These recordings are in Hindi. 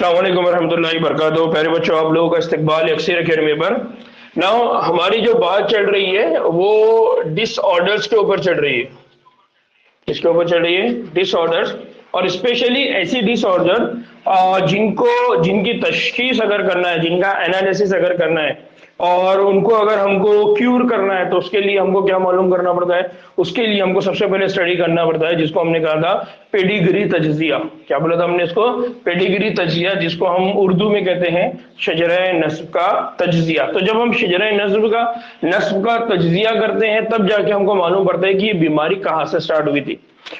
अस्सलाम वालेकुम रहमतुल्लाहि बरकातहू। प्यारे बच्चों, आप लोगों का इस्तकबाल एक्सेर अकेडमी पर। नाउ हमारी जो बात चल रही है वो डिसऑर्डर्स के ऊपर चल रही है। किसके ऊपर चल रही है? डिसऑर्डर्स, और स्पेशली ऐसी डिसऑर्डर जिनकी तशखीस अगर करना है, जिनका एनालिसिस अगर करना है और उनको अगर हमको क्यूर करना है तो उसके लिए हमको क्या मालूम करना पड़ता है? उसके लिए हमको सबसे पहले स्टडी करना पड़ता है जिसको हमने कहा था पेडिग्री तज्जिया। क्या बोला था हमने इसको? पेडिग्री तज्जिया, जिसको हम उर्दू में कहते हैं शजरे नस्ब का तज्जिया। तो जब हम शजरे नस्ब का तज्जिया करते हैं तब जाके हमको मालूम पड़ता है कि ये बीमारी कहाँ से स्टार्ट हुई थी।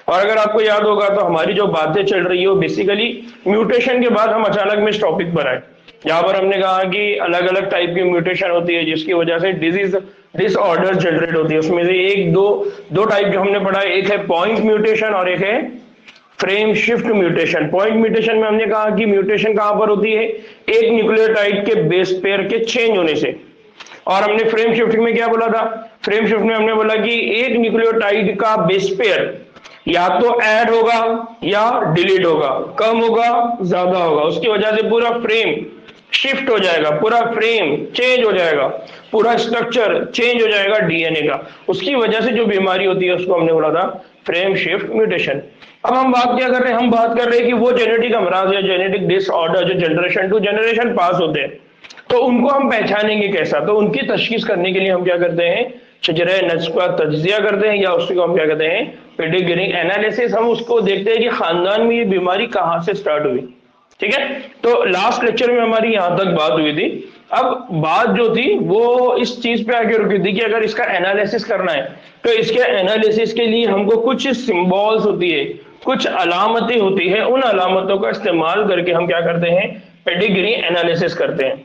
और अगर आपको याद होगा तो हमारी जो बातें चल रही है वो बेसिकली म्यूटेशन के बाद हम अचानक में इस टॉपिक पर आए। यहाँ पर हमने कहा कि अलग अलग टाइप की म्यूटेशन होती है जिसकी वजह से डिजीज डिसऑर्डर जनरेट होती है। उसमें से एक दो टाइप जो हमने पढ़ा है, एक है पॉइंट म्यूटेशन और एक है frame shift mutation. Point mutation में हमने कहा कि म्यूटेशन कहां पर होती है? एक न्यूक्लियोटाइड के बेस पेयर के चेंज होने से। और हमने फ्रेम शिफ्टिंग में क्या बोला था? फ्रेम शिफ्ट में हमने बोला कि एक न्यूक्लियोटाइड का बेस पेयर या तो ऐड होगा या डिलीट होगा, कम होगा ज्यादा होगा, उसकी वजह से पूरा फ्रेम शिफ्ट हो जाएगा, पूरा फ्रेम चेंज हो जाएगा, पूरा स्ट्रक्चर चेंज हो जाएगा डीएनए का। उसकी वजह से जो बीमारी होती है उसको हमने बोला था फ्रेम शिफ्ट म्यूटेशन। अब हम बात क्या कर रहे हैं? हम बात कर रहे हैं कि वो जेनेटिक अमराज या जेनेटिक डिसऑर्डर जो जनरेशन टू जनरेशन पास होते हैं, तो उनको हम पहचानेंगे कैसा? तो उनकी तशखीस करने के लिए हम क्या करते हैं? शजरे नस्ब का तज्जिया करते हैं, या उसको हम क्या कहते हैं? Pedigree analysis. हम उसको देखते हैं कि खानदान में ये बीमारी कहाँ से स्टार्ट हुई। ठीक है, तो लास्ट लेक्चर में हमारी यहां तक बात हुई थी। अब बात जो थी वो इस चीज पे आके रुकी थी कि अगर इसका एनालिसिस करना है तो इसके एनालिसिस के लिए हमको कुछ सिंबल्स होती है, कुछ अलामतें होती है। उन अलामतों का इस्तेमाल करके हम क्या करते हैं? पेडिग्री एनालिसिस करते हैं।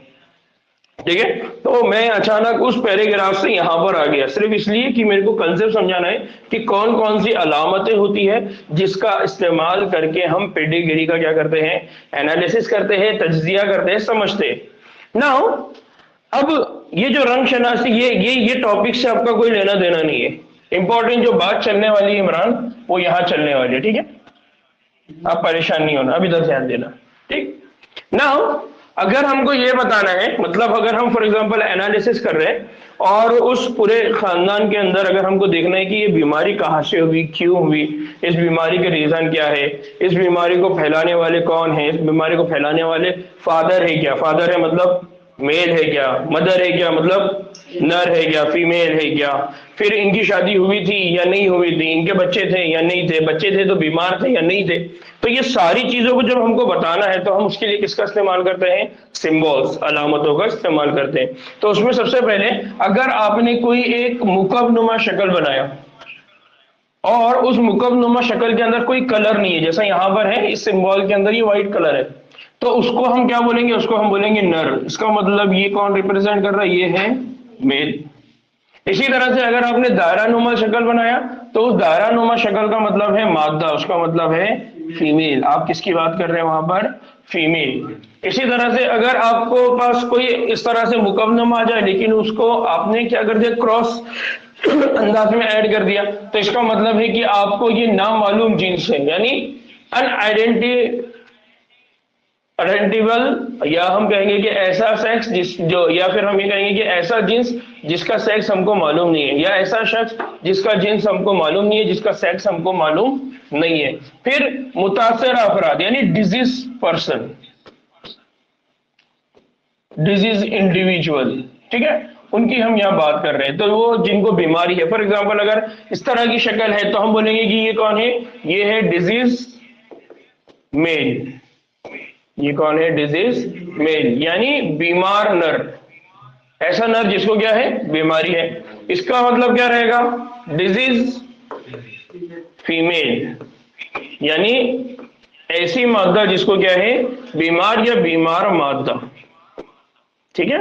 ठीक है, तो मैं अचानक उस पैराग्राफ से यहां पर आ गया सिर्फ इसलिए कि मेरे को कंसेप्ट समझाना है कि कौन कौन सी अलामतें होती है जिसका इस्तेमाल करके हम पेडिग्री का क्या करते हैं? एनालिसिस करते हैं, तज्जिया करते हैं, समझते हैं। नाउ अब ये जो रंग शनासी, ये टॉपिक से आपका कोई लेना देना नहीं है। इंपॉर्टेंट जो बात चलने वाली है इमरान, वो यहां चलने वाली है। ठीक है, आप परेशान नहीं होना, अभी तक ध्यान देना। ठीक, नाउ अगर हमको ये बताना है, मतलब अगर हम फॉर एग्जांपल एनालिसिस कर रहे हैं और उस पूरे खानदान के अंदर अगर हमको देखना है कि ये बीमारी कहाँ से हुई, क्यों हुई, इस बीमारी के रीजन क्या है, इस बीमारी को फैलाने वाले कौन है, इस बीमारी को फैलाने वाले फादर है क्या, फादर है मतलब मेल है क्या, मदर है क्या मतलब नर है क्या, फीमेल है क्या, फिर इनकी शादी हुई थी या नहीं हुई थी, इनके बच्चे थे या नहीं थे, बच्चे थे तो बीमार थे या नहीं थे। तो ये सारी चीजों को जब हमको बताना है तो हम उसके लिए किसका इस्तेमाल करते हैं? सिंबल्स, अलामतों का इस्तेमाल करते हैं। तो उसमें सबसे पहले अगर आपने कोई एक मुकब्बनुमा शक्ल बनाया और उस मुकब्बनुमा शक्ल के अंदर कोई कलर नहीं है, जैसा यहां पर है इस सिंबल के अंदर ये व्हाइट कलर है, तो उसको हम क्या बोलेंगे? उसको हम बोलेंगे नर। इसका मतलब ये कौन रिप्रेजेंट कर रहा है? ये है मेल। इसी तरह से अगर आपने दायरानुमा शक्ल बनाया तो उस दायरानुमा शक्ल का मतलब है मादा, उसका मतलब है फीमेल। आप किसकी बात कर रहे हैं वहां पर? फीमेल। इसी तरह से अगर आपको पास कोई इस तरह से मुकब्बनुमा आ जाए लेकिन उसको आपने क्या कर दिया? क्रॉस अंदाज में ऐड कर दिया, तो इसका मतलब है कि आपको ये नामालूम जीन्स है, यानी अनआइडेंटिफाइबल, या हम कहेंगे कि ऐसा सेक्स या फिर हम ये कहेंगे कि ऐसा जिन्स जिसका सेक्स हमको मालूम नहीं है, या ऐसा शख्स जिसका जिन्स हमको मालूम नहीं है, जिसका सेक्स हमको मालूम नहीं है। फिर मुतासर अफराद यानी डिजीज पर्सन, डिजीज इंडिविजुअल, ठीक है, उनकी हम यहाँ बात कर रहे हैं। तो वो जिनको बीमारी है, फॉर एग्जाम्पल अगर इस तरह की शक्ल है तो हम बोलेंगे कि ये कौन है? ये है डिजीज मेल। ये कौन है? डिजीज मेल, यानी बीमार नर, ऐसा नर जिसको क्या है? बीमारी है। इसका मतलब क्या रहेगा? डिजीज फीमेल, यानी ऐसी मादा जिसको क्या है? बीमार या बीमार मादा। ठीक है,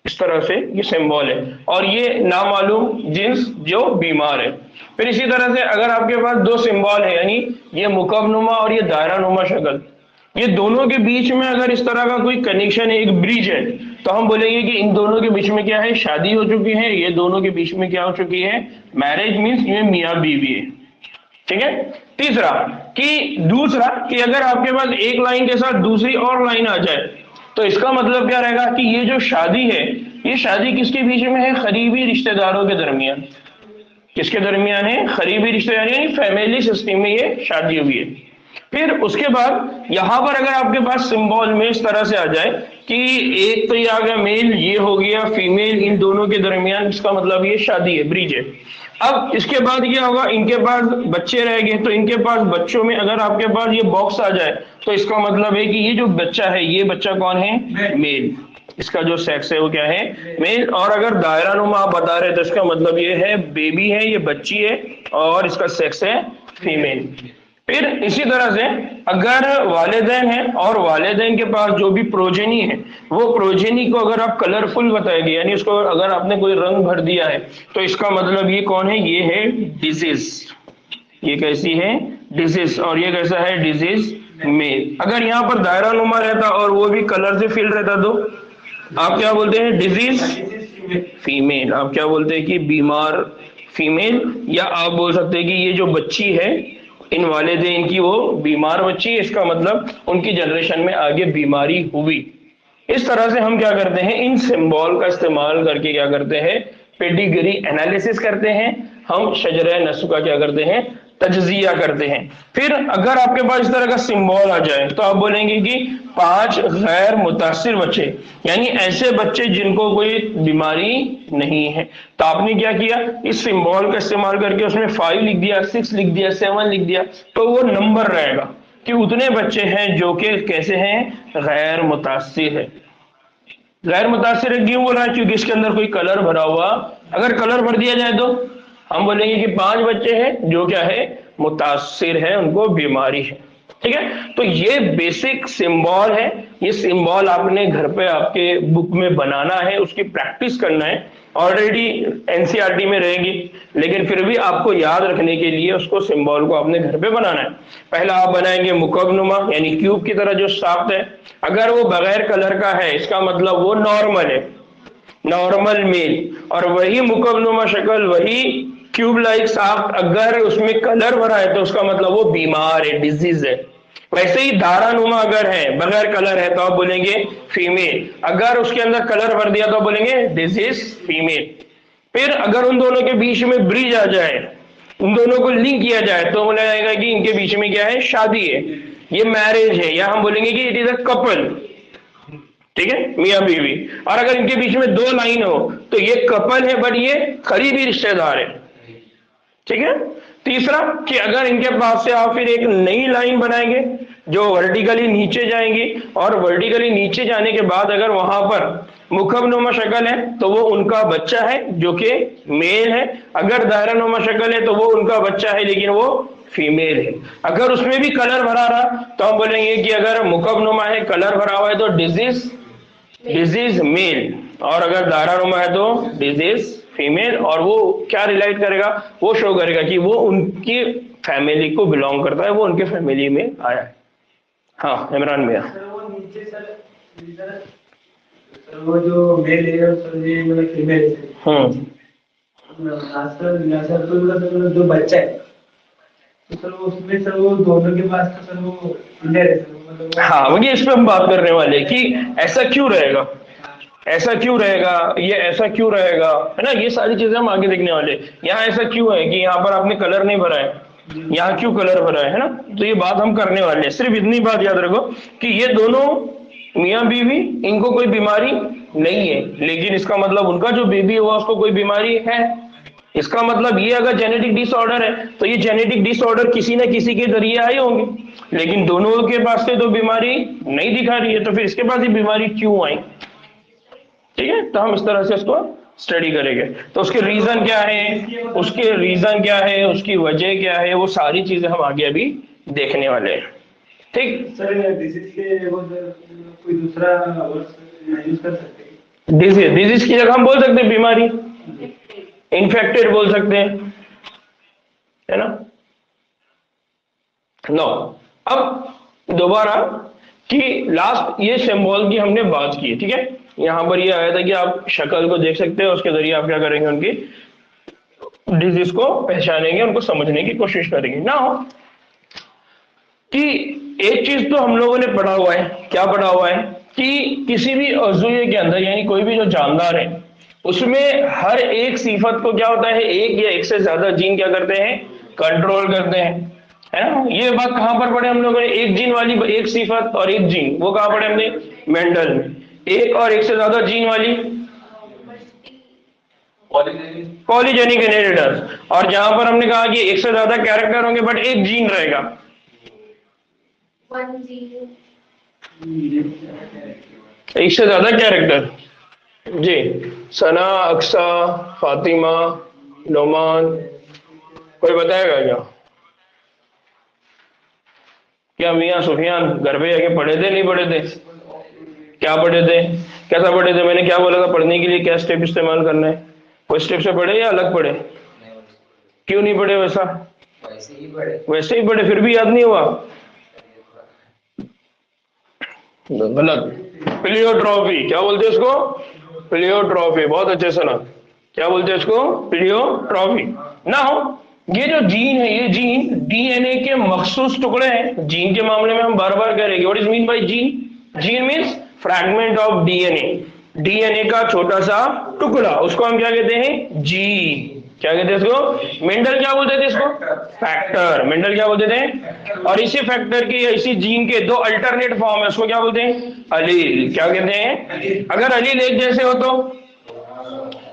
इस तरह से ये सिंबल है, और ये नामालूम जिन्स जो बीमार है। फिर इसी तरह से अगर आपके पास दो सिंबल है, यानी ये मुकब्बनुमा और ये दायरानुमा शक्ल, ये दोनों के बीच में अगर इस तरह का कोई कनेक्शन है, एक ब्रिज है, तो हम बोलेंगे कि इन दोनों के बीच में क्या है? शादी हो चुकी है। ये दोनों के बीच में क्या हो चुकी है? मैरिज मीन्स ये मियाँ बीवी है। ठीक है। तीसरा, कि दूसरा कि अगर आपके पास एक लाइन के साथ दूसरी और लाइन आ जाए तो इसका मतलब क्या रहेगा कि ये जो शादी है, ये शादी किसके बीच में है? करीबी रिश्तेदारों के दरमियान। किसके दरमियान है? करीबी रिश्तेदार, यानी फैमिली सिस्टम में ये शादी हुई है। फिर उसके बाद यहां पर अगर आपके पास सिंबल में इस तरह से आ जाए कि एक तो ये आ गया मेल, ये हो गया फीमेल, इन दोनों के दरमियान, इसका मतलब ये शादी है, ब्रिज है। अब इसके बाद क्या होगा? इनके पास बच्चे रह गए, तो इनके पास बच्चों में अगर आपके पास ये बॉक्स आ जाए तो इसका मतलब है कि ये जो बच्चा है, ये बच्चा कौन है? मेल। इसका जो सेक्स है वो क्या है? मेल। और अगर दायरा नुमा आप बता रहे तो इसका मतलब ये है बेबी है, ये बच्ची है, और इसका सेक्स है फीमेल। फिर इसी तरह से अगर वालिदैन है और वालिदैन के पास जो भी प्रोजेनी है, वो प्रोजेनी को अगर आप कलरफुल बताएंगे, यानी उसको अगर आपने कोई रंग भर दिया है, तो इसका मतलब ये कौन है? ये है डिजीज। ये कैसी है? डिजीज। और ये कैसा है? Disease male. अगर यहाँ पर दायरा नुमा रहता और वो भी कलर से फिल रहता तो आप क्या बोलते हैं? Disease female. आप क्या बोलते हैं? कि बीमार फीमेल। या आप बोल सकते हैं कि ये जो बच्ची है इन वालिदैन की, वो बीमार बच्ची है, इसका मतलब उनकी जनरेशन में आगे बीमारी हुई। इस तरह से हम क्या करते हैं? इन सिंबल का इस्तेमाल करके क्या करते हैं? पेडिग्री एनालिसिस करते हैं। हम शजरे नस्ब का क्या करते हैं? तज्जिया करते हैं। फिर अगर आपके पास इस तरह का सिंबल आ जाए तो आप बोलेंगे कि 5 गैर मुतासिर बच्चे, यानी ऐसे बच्चे जिनको कोई बीमारी नहीं है। तो आपने क्या किया? इस सिंबल का इस्तेमाल करके उसमें 5 लिख दिया, 6 लिख दिया, 7 लिख दिया, तो वो नंबर रहेगा कि उतने बच्चे हैं जो कि कैसे हैं? गैर मुतासिर है। गैर मुतासिर क्यों बोला? क्योंकि इसके अंदर कोई कलर भरा हुआ, अगर कलर भर दिया जाए तो हम बोलेंगे कि 5 बच्चे हैं जो क्या है? मुतासिर है, उनको बीमारी है। ठीक है, तो ये बेसिक सिंबल है। ये सिंबल आपने घर पे आपके बुक में बनाना है, उसकी प्रैक्टिस करना है। ऑलरेडी एनसीईआरटी में रहेगी, लेकिन फिर भी आपको याद रखने के लिए उसको सिंबल को आपने घर पे बनाना है। पहला आप बनाएंगे मुकब्बनुमा, यानी क्यूब की तरह जो साफ्ट है। अगर वो बगैर कलर का है, इसका मतलब वो नॉर्मल है, नॉर्मल मेल। और वही मुकब्बनुमा शक्ल, वही क्यूब लाइक साफ्ट, अगर उसमें कलर भरा है तो उसका मतलब वो बीमार है, डिजीज है। वैसे ही धारानुमा अगर है, बगैर कलर है, तो आप बोलेंगे फीमेल। अगर उसके अंदर कलर भर दिया तो आप बोलेंगे डिजीज फीमेल। फिर अगर उन दोनों के बीच में ब्रिज आ जाए, उन दोनों को लिंक किया जाए, तो बोला जाएगा कि इनके बीच में क्या है? शादी है, ये मैरिज है, या हम बोलेंगे कि इट इज अ कपल। ठीक है, मियां बीवी। और अगर इनके बीच में 2 लाइन हो तो ये कपल है, बट ये करीबी रिश्तेदार है। ठीक है। तीसरा कि अगर इनके पास से आप फिर एक नई लाइन बनाएंगे जो वर्टिकली नीचे जाएंगी, और वर्टिकली नीचे जाने के बाद अगर वहां पर मुखबनुमा शक्ल है तो वो उनका बच्चा है जो कि मेल है। अगर दायरानुमा शक्ल है तो वो उनका बच्चा है लेकिन वो फीमेल है। अगर उसमें भी कलर भरा रहा तो हम बोलेंगे कि अगर मुखबनुमा है, कलर भरा हुआ है, तो डिजीज मेल, और अगर दायरानुमा है तो डिजीज फीमेल। और वो क्या रिलेट करेगा? वो शो करेगा कि वो उनकी फैमिली को बिलोंग करता है, वो उनके फैमिली में आया है। हाँ इमरान भैया। वो जो मेल है सर, ये मतलब फीमेल है। सर तो मतलब जो बच्चा है तो सर वो उसमें सर वो दोनों के पास तो सर वो इंडिया है सर, मतलब हाँ वही इस पे हम बात करने वाले कि ऐसा क्यों रहेगा, ऐसा क्यों रहेगा, ये ऐसा क्यों रहेगा, है ना। ये सारी चीजें हम आगे देखने वाले। यहाँ ऐसा क्यों है कि यहाँ पर आपने कलर नहीं भरा है, यहाँ क्यों कलर भरा है ना। तो ये बात हम करने वाले हैं। सिर्फ इतनी बात याद रखो कि ये दोनों मियाँ बीवी, इनको कोई बीमारी नहीं है, लेकिन इसका मतलब उनका जो बेबी हुआ उसको कोई बीमारी है। इसका मतलब ये अगर जेनेटिक डिसऑर्डर है तो ये जेनेटिक डिसऑर्डर किसी न किसी के जरिए आए होंगे, लेकिन दोनों के पास से तो बीमारी नहीं दिखा रही है, तो फिर इसके पास ये बीमारी क्यों आई। ठीक है, तो हम इस तरह से इसको स्टडी करेंगे। तो उसके रीजन क्या है, उसके रीजन क्या है, उसकी वजह क्या है, वो सारी चीजें हम आगे अभी देखने वाले हैं। ठीक सर, डिजीज के वो कोई दूसरा वर्ड यूज कर सकते हैं? डिजीज की जगह हम बोल सकते हैं बीमारी, इन्फेक्टेड बोल सकते हैं, है ना। नो, अब दोबारा कि लास्ट ये सिंबल की हमने बात की, ठीक है। यहां पर ये आया था कि आप शक्ल को देख सकते हैं, उसके जरिए आप क्या करेंगे, उनकी डिजीज को पहचानेंगे, उनको समझने की कोशिश करेंगे ना। कि एक चीज तो हम लोगों ने पढ़ा हुआ है, क्या पढ़ा हुआ है कि किसी भी अज़ुये के अंदर यानी कोई भी जो जानदार है उसमें हर एक सिफत को क्या होता है, एक या एक से ज्यादा जीन क्या करते हैं, कंट्रोल करते हैं, है ना। ये बात कहां पर पढ़े हम लोगों ने, एक जीन वाली एक सिफत और एक जीन, वो कहां पढ़े हमने, मेंडल में। एक और एक से ज्यादा जीन वाली पॉलीजेनिक इनहेरिटेंस, और जहां पर हमने कहा कि एक से ज्यादा कैरेक्टर होंगे बट एक जीन रहेगा, एक से ज्यादा कैरेक्टर। जी, सना, अक्सा, फातिमा, नोमान, कोई बताएगा क्या? क्या मियां सुफियान घर पे आके पढ़े थे, नहीं पढ़े थे? क्या पढ़े थे, कैसा पढ़े थे? मैंने क्या बोला था पढ़ने के लिए क्या स्टेप इस्तेमाल करना है? कोई स्टेप से पढ़े या अलग पढ़े? क्यों नहीं पढ़े वैसा? वैसे ही पढ़े, फिर भी याद नहीं हुआ? गलत। प्लियोट्रॉफी, क्या बोलते हैं उसको? प्लियोट्रॉफी, बहुत अच्छे सुना। क्या बोलते हैं इसको? प्लियोट्रॉफी। नाउ ये जो जीन है, ये जीन डीएनए के मखसूस टुकड़े हैं। जीन के मामले में हम बार बार कह रहे हैं, what is mean by gene? Gene means fragment of DNA, DNA का छोटा सा टुकड़ा, उसको हम क्या कहते हैं? जीन। क्या कहते हैं इसको? मेंडल क्या बोलते थे इसको? फैक्टर। मेंडल क्या बोलते थे? और इसी फैक्टर की, इसी जीन के दो अल्टरनेट फॉर्म है, उसको क्या बोलते हैं? अलील। क्या कहते हैं? अगर अलील एक जैसे हो तो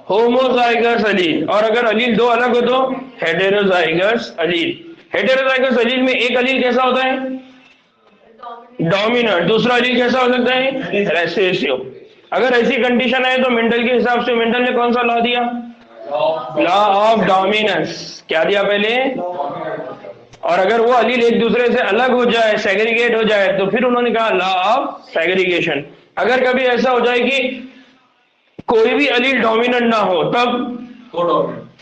होमोजाइगस अलील, और अगर अलील दो अलग हो तो हेटेरोजाइगस अलील। हेटेरोजाइगस अलील में एक अलील कैसा होता है? डोमिनेंट। दूसरा अलील कैसा हो सकता है? रेसेसिव। अगर ऐसी कंडीशन है तो मेंडल के हिसाब से मेंडल ने कौन सा लॉ दिया? Law of dominance. क्या दिया पहले? और अगर वो अलील एक दूसरे से अलग हो जाए, सेग्रीगेट हो जाए, तो फिर उन्होंने कहा लॉ ऑफ सेग्रीगेशन। अगर कभी ऐसा हो जाए कि कोई भी अलील डोमिनेंट ना हो तब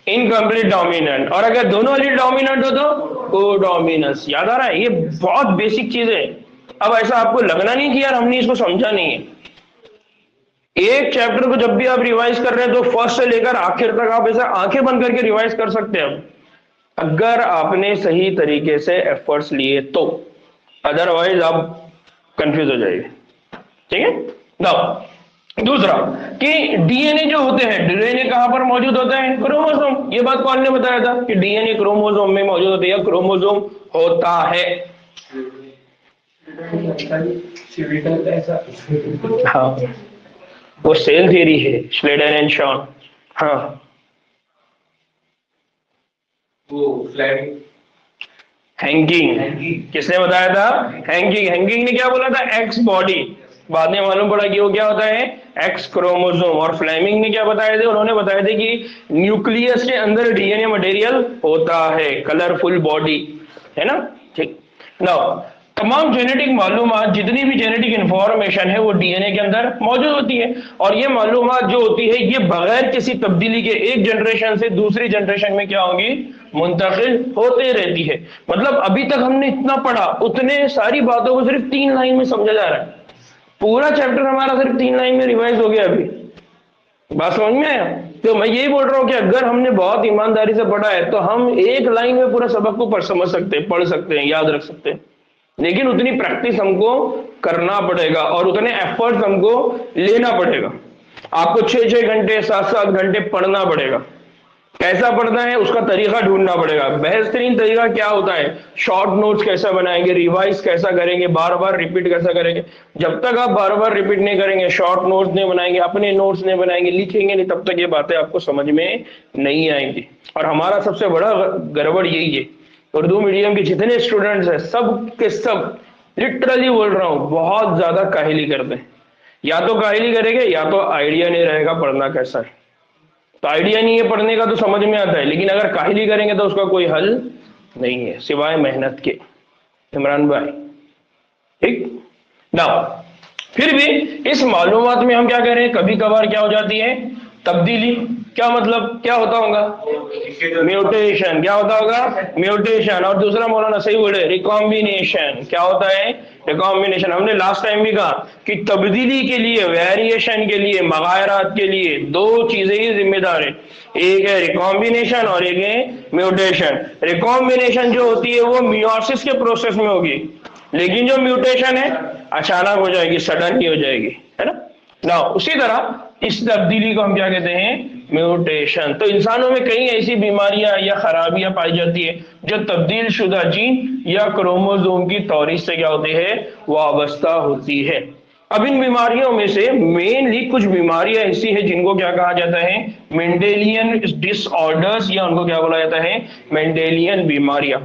इनकम्प्लीट डोमिनेंट, और अगर दोनों अलील डोमिनेंट हो तो कोडोमिनस। याद आ रहा है? ये बहुत बेसिक चीज है। अब ऐसा आपको लगना नहीं कि यार हमने इसको समझा नहीं है। एक चैप्टर को जब भी आप रिवाइज कर रहे हैं तो फर्स्ट से लेकर आखिर तक आप ऐसा आंखें बंद करके रिवाइज कर सकते हैं, अगर आपने सही तरीके से एफर्ट्स लिए तो। अदरवाइज आप कंफ्यूज हो जाएंगे। ठीक है ना। दूसरा कि डीएनए जो होते हैं, डीएनए कहां पर मौजूद होता है? क्रोमोसोम। ये बात कौन ने बताया था कि डीएनए क्रोमोसोम में मौजूद होता है या क्रोमोसोम होता है? हाँ, वो सेल थ्योरी है, श्लेडर एंड शॉन। हाँ, वो हैंगिंग। किसने बताया था? हैंगिंग। हैंगिंग ने क्या बोला था? X body. बाद में मालूम पड़ा कि वो क्या होता है? X chromosome. और फ्लेमिंग ने क्या बताए थे? उन्होंने बताया थे कि न्यूक्लियस के अंदर डीएनए मटेरियल होता है, कलरफुल बॉडी, है ना। ठीक। नाउ तमाम जेनेटिक मालूमात, जितनी भी जेनेटिक इंफॉर्मेशन है वो डीएनए के अंदर मौजूद होती है, और ये मालूमात जो होती है ये बगैर किसी तब्दीली के एक जनरेशन से दूसरी जनरेशन में क्या होगी? मुंतकिल होते रहती है। मतलब अभी तक हमने इतना पढ़ा, उतने सारी बातों को सिर्फ 3 लाइन में समझा जा रहा है। पूरा चैप्टर हमारा सिर्फ 3 लाइन में रिवाइज हो गया। अभी बात समझ में आया? तो मैं यही बोल रहा हूं कि अगर हमने बहुत ईमानदारी से पढ़ा है तो हम एक लाइन में पूरा सबक को समझ सकते हैं, पढ़ सकते हैं, याद रख सकते हैं। लेकिन उतनी प्रैक्टिस हमको करना पड़ेगा और उतने एफर्ट्स हमको लेना पड़ेगा। आपको 6-6 घंटे 7-7 घंटे पढ़ना पड़ेगा। कैसा पढ़ना है उसका तरीका ढूंढना पड़ेगा। बेहतरीन तरीका क्या होता है? शॉर्ट नोट्स कैसा बनाएंगे, रिवाइज कैसा करेंगे, बार बार रिपीट कैसा करेंगे। जब तक आप बार बार रिपीट नहीं करेंगे, शॉर्ट नोट्स नहीं बनाएंगे, अपने नोट्स नहीं बनाएंगे, लिखेंगे नहीं, तब तक ये बातें आपको समझ में नहीं आएंगी। और हमारा सबसे बड़ा गड़बड़ यही है, उर्दू मीडियम के जितने स्टूडेंट्स हैं सब के सब, लिटरली बोल रहा हूं, बहुत ज्यादा काहिली करते हैं। या तो काहिली करेंगे या तो आइडिया नहीं रहेगा पढ़ना कैसा है। तो आइडिया नहीं है पढ़ने का तो समझ में आता है, लेकिन अगर काहिली करेंगे तो उसका कोई हल नहीं है सिवाय मेहनत के। इमरान भाई ठीक ना। फिर भी इस मालूमात में हम क्या कह रहे हैं, कभी कभार क्या हो जाती है? तब्दीली। क्या मतलब क्या होता होगा? म्यूटेशन। क्या होता होगा? म्यूटेशन। और दूसरा मौलाना सही बोले, रिकॉम्बिनेशन। क्या होता है? रिकॉम्बिनेशन। हमने लास्ट टाइम भी कहा कि तब्दीली के लिए, वेरिएशन के लिए, मगायरात के लिए 2 चीजें ही जिम्मेदार है, एक है रिकॉम्बिनेशन और एक है म्यूटेशन। रिकॉम्बिनेशन जो होती है वो मियोसिस के प्रोसेस में होगी, लेकिन जो म्यूटेशन है अचानक हो जाएगी, सडन ही हो जाएगी, है ना। ना उसी तरह इस तब्दीली को हम क्या कहते हैं, म्यूटेशन। तो इंसानों में कई ऐसी बीमारियां या खराबियां पाई जाती है जो तब्दील शुदा जीन या क्रोमोसोम की तौरीस से क्या होती है, वाबस्ता होती है। अब इन बीमारियों में से मेनली कुछ बीमारियां ऐसी है जिनको क्या कहा जाता है, मेंडेलियन डिसऑर्डर्स, या उनको क्या बोला जाता है, मेंडेलियन बीमारियां।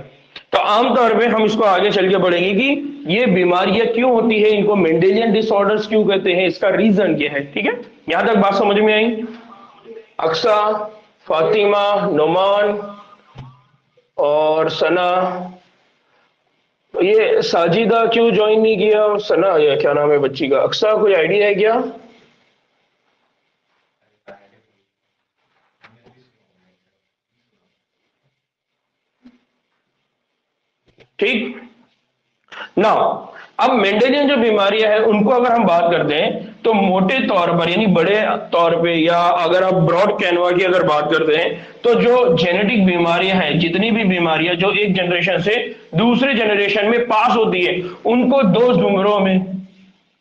तो आमतौर पे हम इसको आगे चल के पढ़ेंगे कि ये बीमारियां क्यों होती है, इनको मेंडेलियन डिसऑर्डर्स क्यों कहते हैं, इसका रीजन क्या है। ठीक है, यहां तक बात समझ में आई। अक्सा, फातिमा, नोमान और सना, ये साजिदा क्यों ज्वाइन नहीं किया, और सना, या क्या नाम है बच्ची का, अक्सा, कोई आइडिया है क्या? ठीक ना। अब मेंडेलियन जो बीमारियां हैं उनको अगर हम बात करते हैं तो मोटे तौर पर यानी बड़े तौर पे, या अगर आप ब्रॉड कैनवा की अगर बात करते हैं तो जो जेनेटिक बीमारियां हैं, जितनी भी बीमारियां जो एक जनरेशन से दूसरे जनरेशन में पास होती है, उनको दो जुमरों में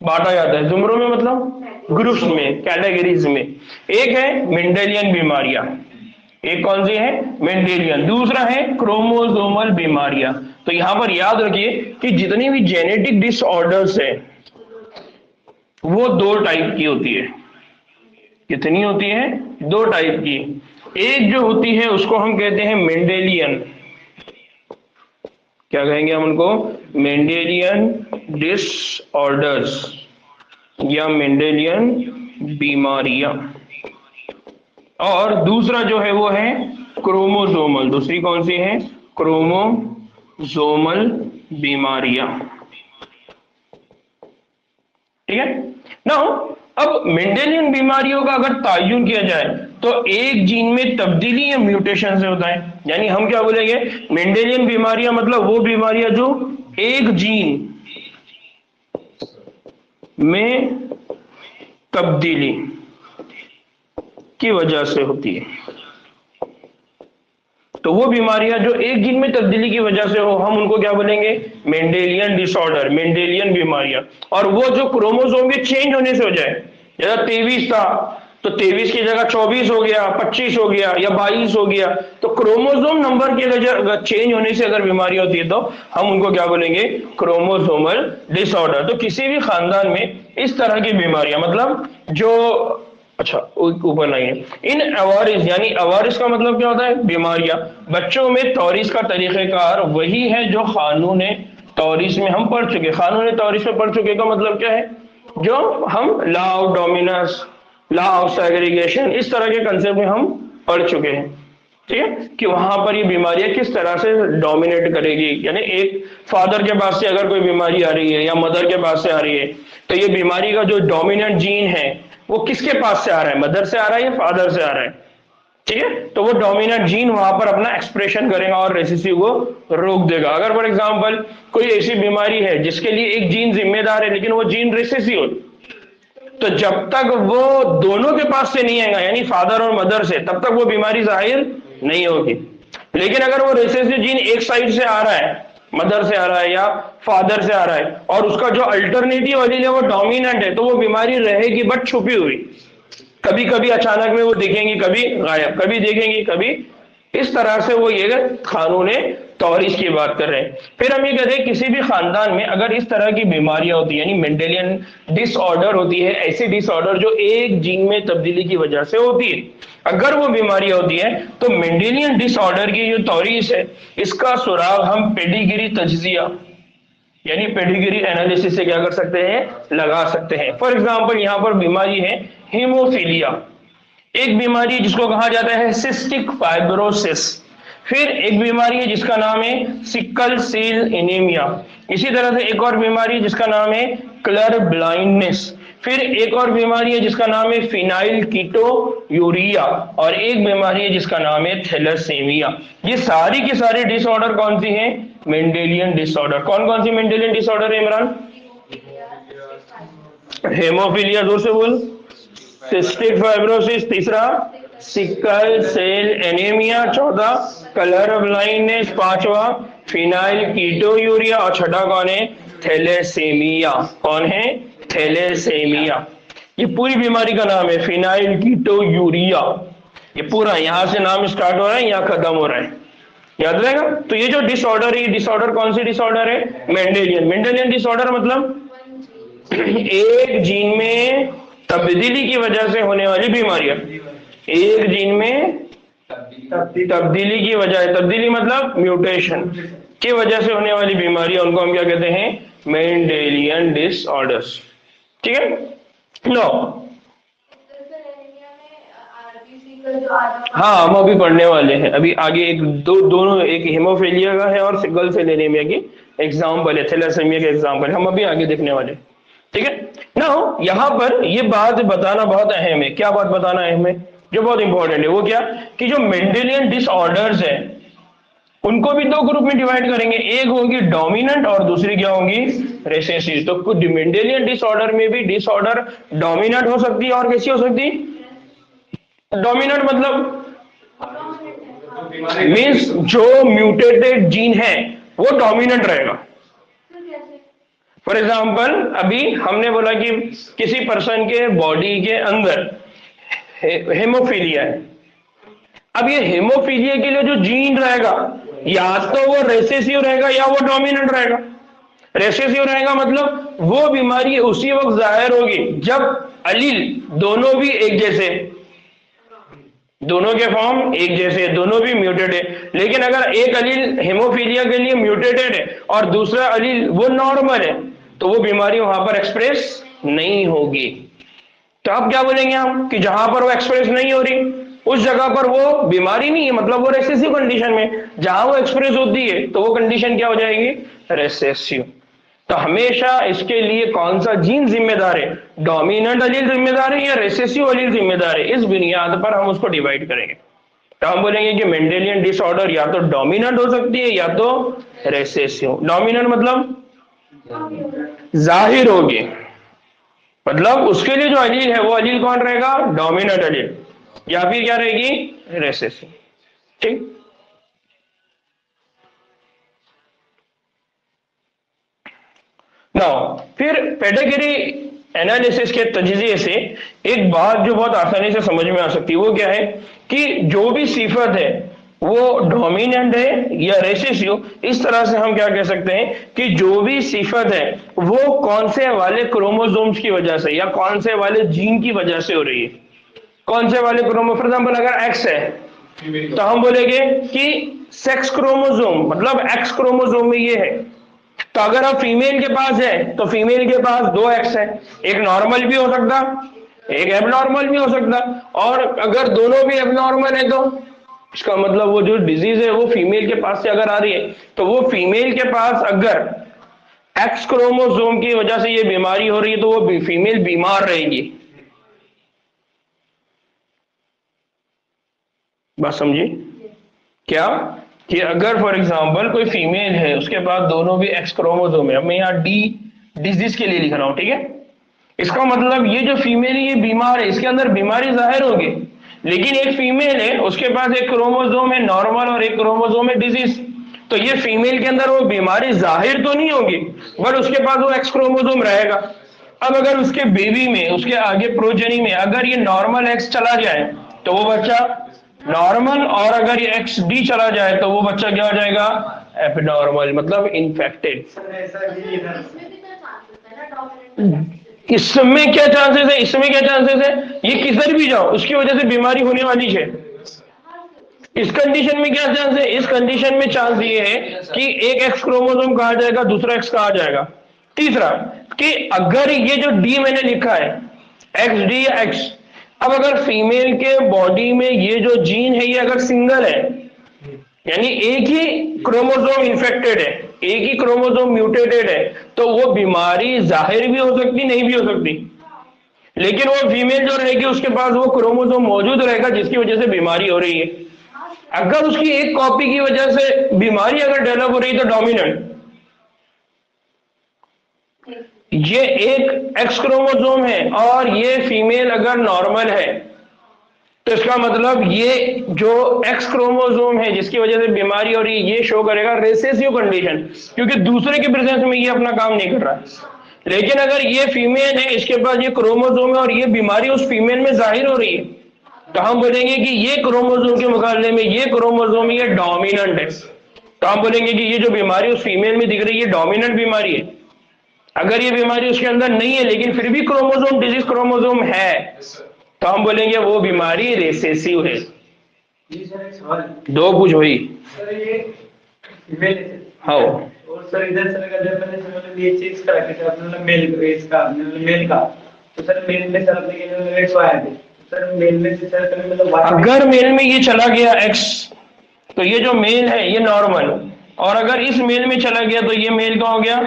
बांटा जाता है। जुमरों में मतलब ग्रुप्स में, कैटेगरीज में। एक है मेंडेलियन बीमारियां, एक कौन सी है, मेंडेलियन, दूसरा है क्रोमोसोमल बीमारियां। तो यहां पर याद रखिए कि जितनी भी जेनेटिक डिसऑर्डर्स है वो दो टाइप की होती है। कितनी होती है, दो टाइप की। एक जो होती है उसको हम कहते हैं मेंडेलियन, क्या कहेंगे हम उनको, मेंडेलियन डिसऑर्डर्स या मेंडेलियन बीमारियां। और दूसरा जो है वो है क्रोमोसोमल, दूसरी कौन सी है, क्रोमोसोमल बीमारियां। ठीक है ना। अब मेंडेलियन बीमारियों का अगर तायुन किया जाए तो एक जीन में तब्दीली या म्यूटेशन से होता है। यानी हम क्या बोलेंगे, मेंडेलियन बीमारियां मतलब वो बीमारियां जो एक जीन में तब्दीली की वजह से होती है। तो वो बीमारियां जो एक जीन में तब्दीली की वजह से हो, हम उनको क्या बोलेंगे, मेंडेलियन डिसऑर्डर, मेंडेलियन बीमारियां। और वो जो क्रोमोसोम के चेंज होने से हो जाए, जैसा 23 था तो 23 की जगह 24 हो गया, 25 हो गया या 22 हो गया, तो क्रोमोसोम नंबर की वजह चेंज होने से अगर बीमारी होती है तो हम उनको क्या बोलेंगे, क्रोमोसोमल डिसऑर्डर। तो किसी भी खानदान में इस तरह की बीमारियां, मतलब जो, अच्छा ऊपर नहीं है, इन अवारिस, यानी अवारिस का मतलब क्या होता है, बीमारियां। बच्चों में तौरीस का तरीक़ेकार वही है जो कानून तौरीस में हम पढ़ चुके। कानून तौरीस में पढ़ चुके का मतलब क्या है, जो हम law of dominance, law of segregation, इस तरह के कंसेप्ट में हम पढ़ चुके हैं। ठीक है, कि वहां पर ये बीमारियां किस तरह से डोमिनेट करेगी। यानी एक फादर के पास से अगर कोई बीमारी आ रही है या मदर के पास से आ रही है, तो ये बीमारी का जो डोमिनेंट जीन है वो किसके पास से आ रहा है, मदर से आ रहा है या फादर से आ रहा है। ठीक है, तो वो डोमिनेंट जीन वहां पर अपना एक्सप्रेशन करेगा और रेसेसिव को रोक देगा। अगर फॉर एग्जांपल कोई ऐसी बीमारी है जिसके लिए एक जीन जिम्मेदार है लेकिन वो जीन रेसेसिव हो, तो जब तक वो दोनों के पास से नहीं आएगा, यानी फादर और मदर से, तब तक वो बीमारी जाहिर नहीं होगी। लेकिन अगर वो रेसेसिव जीन एक साइड से आ रहा है, मदर से आ रहा है या फादर से आ रहा है, और उसका जो अल्टरनेटिव एलील है वो डोमिनेंट है, तो वो बीमारी रहेगी बट छुपी हुई। कभी कभी अचानक में वो दिखेंगी, कभी गायब, कभी देखेंगी, कभी, इस तरह से वो ये कानून तौरीस की बात कर रहे हैं। फिर हम ये कहते हैं किसी भी खानदान में अगर इस तरह की बीमारियां होती है, यानी मेंडेलियन डिसऑर्डर होती है, ऐसी डिसऑर्डर जो एक जीन में तब्दीली की वजह से होती है, अगर वो बीमारियां होती है तो मेंडेलियन डिसऑर्डर की जो तौरीस है इसका सुराग हम पेडिग्री तज्जिया यानी पेडिग्री एनालिसिस से क्या कर सकते हैं, लगा सकते हैं। फॉर एग्जाम्पल यहाँ पर बीमारी है हीमोफीलिया, एक बीमारी जिसको कहा जाता है सिस्टिक फाइब्रोसिस। फिर एक बीमारी है जिसका नाम है सिकल सेल एनीमिया। इसी तरह से एक और बीमारी है जिसका नाम है कलर ब्लाइंडनेस। फिर एक और बीमारी है जिसका नाम है फिनाइल कीटोयूरिया, और एक बीमारी है जिसका नाम है थैलेसीमिया। ये सारी की सारी डिसऑर्डर कौन सी हैं, मेंडेलियन डिसऑर्डर। कौन कौन सी मेंडेलियन डिसऑर्डर है इमरान? हेमोफीलिया, जोर से बोल। सिस्टिक फाइब्रोसिस, तीसरा सिकल सेल एनीमिया, चौथा कलर ब्लाइंडनेस, पांचवा फिनाइल कीटोयूरिया, और छठा कौन है, थैलेसेमिया। कौन है? थैलेसेमिया। ये पूरी बीमारी का नाम है फिनाइल कीटोयूरिया। ये पूरा यहां से नाम स्टार्ट हो रहा है, यहां खत्म हो रहा है, याद रहेगा। तो ये जो डिसऑर्डर है, ये डिसऑर्डर कौन सी डिसऑर्डर है? मेंडेलियन। मेंडेलियन डिसऑर्डर मतलब एक जीन में तब्दीली की वजह से होने वाली बीमारियां। एक जीन में तब्दीली की वजह, तब्दीली मतलब म्यूटेशन की वजह से होने वाली बीमारियां, उनको हम क्या कहते हैं? Mendelian disorders. ठीक है। नो, हाँ हम अभी पढ़ने वाले हैं। अभी आगे एक दोनों, एक हेमोफीलिया का है और सिकल सेल एनीमिया की एग्जाम्पल है, थैलेसेमिया के एग्जाम्पल हम अभी आगे देखने वाले। ठीक है ना। यहाँ पर ये बात बताना बहुत अहम है। क्या बात बताना अहम है? जो बहुत इंपॉर्टेंट है वो क्या, कि जो मेंडेलियन डिसऑर्डर्स है उनको भी दो ग्रुप में डिवाइड करेंगे। एक होगी डोमिनेंट और दूसरी क्या होगी? रिसेसिव। तो कुछ मेंडेलियन डिसऑर्डर में भी डिसऑर्डर डोमिनेंट हो सकती है और कैसी हो सकती है? डोमिनेंट मतलब मीन्स जो म्यूटेटेड जीन है वो डोमिनेंट रहेगा। फॉर एग्जाम्पल अभी हमने बोला कि किसी पर्सन के बॉडी के अंदर हेमोफीलिया है। अब ये हेमोफीलिया के लिए जो जीन रहेगा या तो वो रेसेसिव रहेगा या वो डोमिनेंट रहेगा। रेसेसिव रहेगा मतलब वो बीमारी उसी वक्त जाहिर होगी जब अलील दोनों भी एक जैसे, दोनों के फॉर्म एक जैसे, दोनों भी म्यूटेड है। लेकिन अगर एक अलील हेमोफीलिया के लिए म्यूटेटेड है और दूसरा अलील वो नॉर्मल है तो वो बीमारी वहां पर एक्सप्रेस नहीं होगी। तो अब क्या बोलेंगे हम कि जहां पर वो एक्सप्रेस नहीं हो रही उस जगह पर वो बीमारी नहीं है, मतलब वो रेसेसिव कंडीशन में। जहां वो एक्सप्रेस होती है तो वो कंडीशन क्या हो जाएगी? रेसेसिव। तो हमेशा इसके लिए कौन सा जीन जिम्मेदार है? डोमिनेंट अलील जिम्मेदार है या रेसेसिव अलील जिम्मेदार है? इस बुनियाद पर हम उसको डिवाइड करेंगे। तो हम बोलेंगे कि मेंडेलियन डिसऑर्डर या तो डोमिनेंट हो सकती है या तो रेसेसिव। डोमिनेंट मतलब जाहिर होगी, मतलब उसके लिए जो अलील है वो अलील कौन रहेगा? डोमिनेंट अलील, या फिर क्या रहेगी? रेसेसिव। ठीक। नाउ फिर पेडिग्री एनालिसिस के तजिए से एक बात जो बहुत आसानी से समझ में आ सकती है वो क्या है, कि जो भी सिफत है वो डोमिनेंट है या रेसेसिव। इस तरह से हम क्या कह सकते हैं कि जो भी सिफत है वो कौन से वाले क्रोमोसोम्स की वजह से या कौन से वाले जीन की वजह से हो रही है। कौन से वाले क्रोमो, फॉर एग्जाम्पल अगर एक्स है तो हम बोलेंगे कि सेक्स क्रोमोसोम मतलब एक्स क्रोमोसोम में ये है। तो अगर अब फीमेल के पास है तो फीमेल के पास दो एक्स है, एक नॉर्मल भी हो सकता एक एबनॉर्मल भी हो सकता। और अगर दोनों भी एबनॉर्मल है तो इसका मतलब वो जो डिजीज है वो फीमेल के पास से अगर आ रही है तो वो फीमेल के पास अगर एक्स क्रोमोसोम की वजह से ये बीमारी हो रही है तो वो फीमेल बीमार रहेगी। बात समझी क्या? कि अगर फॉर एग्जांपल कोई फीमेल है उसके पास दोनों भी एक्स क्रोमोसोम है, अब मैं यहाँ डी डिजीज के लिए लिख रहा हूं, ठीक है। इसका मतलब ये जो फीमेल है ये बीमार है, इसके अंदर बीमारी जाहिर होगी। लेकिन एक फीमेल है उसके पास एक क्रोमोसोम है नॉर्मल और एक क्रोमोसोम है डिजीज, तो ये फीमेल के अंदर वो बीमारी जाहिर तो नहीं होगी बट उसके पास वो एक्स क्रोमोसोम रहेगा। अब अगर उसके बेबी में, उसके आगे प्रोजेनी में अगर ये नॉर्मल एक्स चला जाए तो वो बच्चा नॉर्मल, और अगर ये एक्स डी चला जाए तो वो बच्चा क्या हो जाएगा? एबनॉर्मल, मतलब इन्फेक्टेड। इसमें क्या चांसेस है? इसमें क्या चांसेस है? ये किधर भी जाओ उसकी वजह से बीमारी होने वाली है। इस कंडीशन में क्या चांस है? इस कंडीशन में चांस ये है कि एक एक्स क्रोमोसोम कहा जाएगा, दूसरा एक्स कहा जाएगा। तीसरा कि अगर ये जो डी मैंने लिखा है एक्स डी या एक्स, अब अगर फीमेल के बॉडी में ये जो जीन है ये अगर सिंगल है यानी एक ही क्रोमोसोम इन्फेक्टेड है, एक ही क्रोमोसोम म्यूटेटेड है, तो वो बीमारी जाहिर भी हो सकती नहीं भी हो सकती। लेकिन वो फीमेल जो रहेगी उसके पास वो क्रोमोसोम मौजूद रहेगा जिसकी वजह से बीमारी हो रही है। अगर उसकी एक कॉपी की वजह से बीमारी अगर डेवलप हो रही है तो डोमिनेंट। ये एक एक्स क्रोमोसोम है और ये फीमेल अगर नॉर्मल है तो इसका मतलब ये जो एक्स क्रोमोसोम है जिसकी वजह से बीमारी और ये शो करेगा रेसेसिव कंडीशन, क्योंकि दूसरे के प्रेजेंस में ये अपना काम नहीं कर रहा है। लेकिन अगर ये फीमेल है, इसके पास ये क्रोमोसोम है और ये बीमारी उस फीमेल में जाहिर हो रही है, तो हम बोलेंगे कि ये क्रोमोसोम के मुकाबले में ये क्रोमोसोम ये डोमिनेंट है। तो हम बोलेंगे कि ये जो बीमारी उस फीमेल में दिख रही है डोमिनेंट बीमारी है। अगर ये बीमारी उसके अंदर नहीं है लेकिन फिर भी क्रोमोसोम डिजीज क्रोमोसोम है, तो हम बोलेंगे वो बीमारी रेसेसिव है। जी सर, एक सवाल दो पूछ भाई। सर, ये फीमेल है सर। हाँ और सर इधर सर का जब मैंने सर मतलब ये चीज करा कि सर अपने मतलब मेल इसका मतलब मेल का, तो सर मेल में सर अपने के लिए एक्स वाई थे, तो सर मेल में से सर कभी मतलब वाई अगर मेल में ये चला गया एक्स, तो ये जो मेल है ये नॉर्मल, और अगर इस मेल में चला गया तो ये मेल का हो गया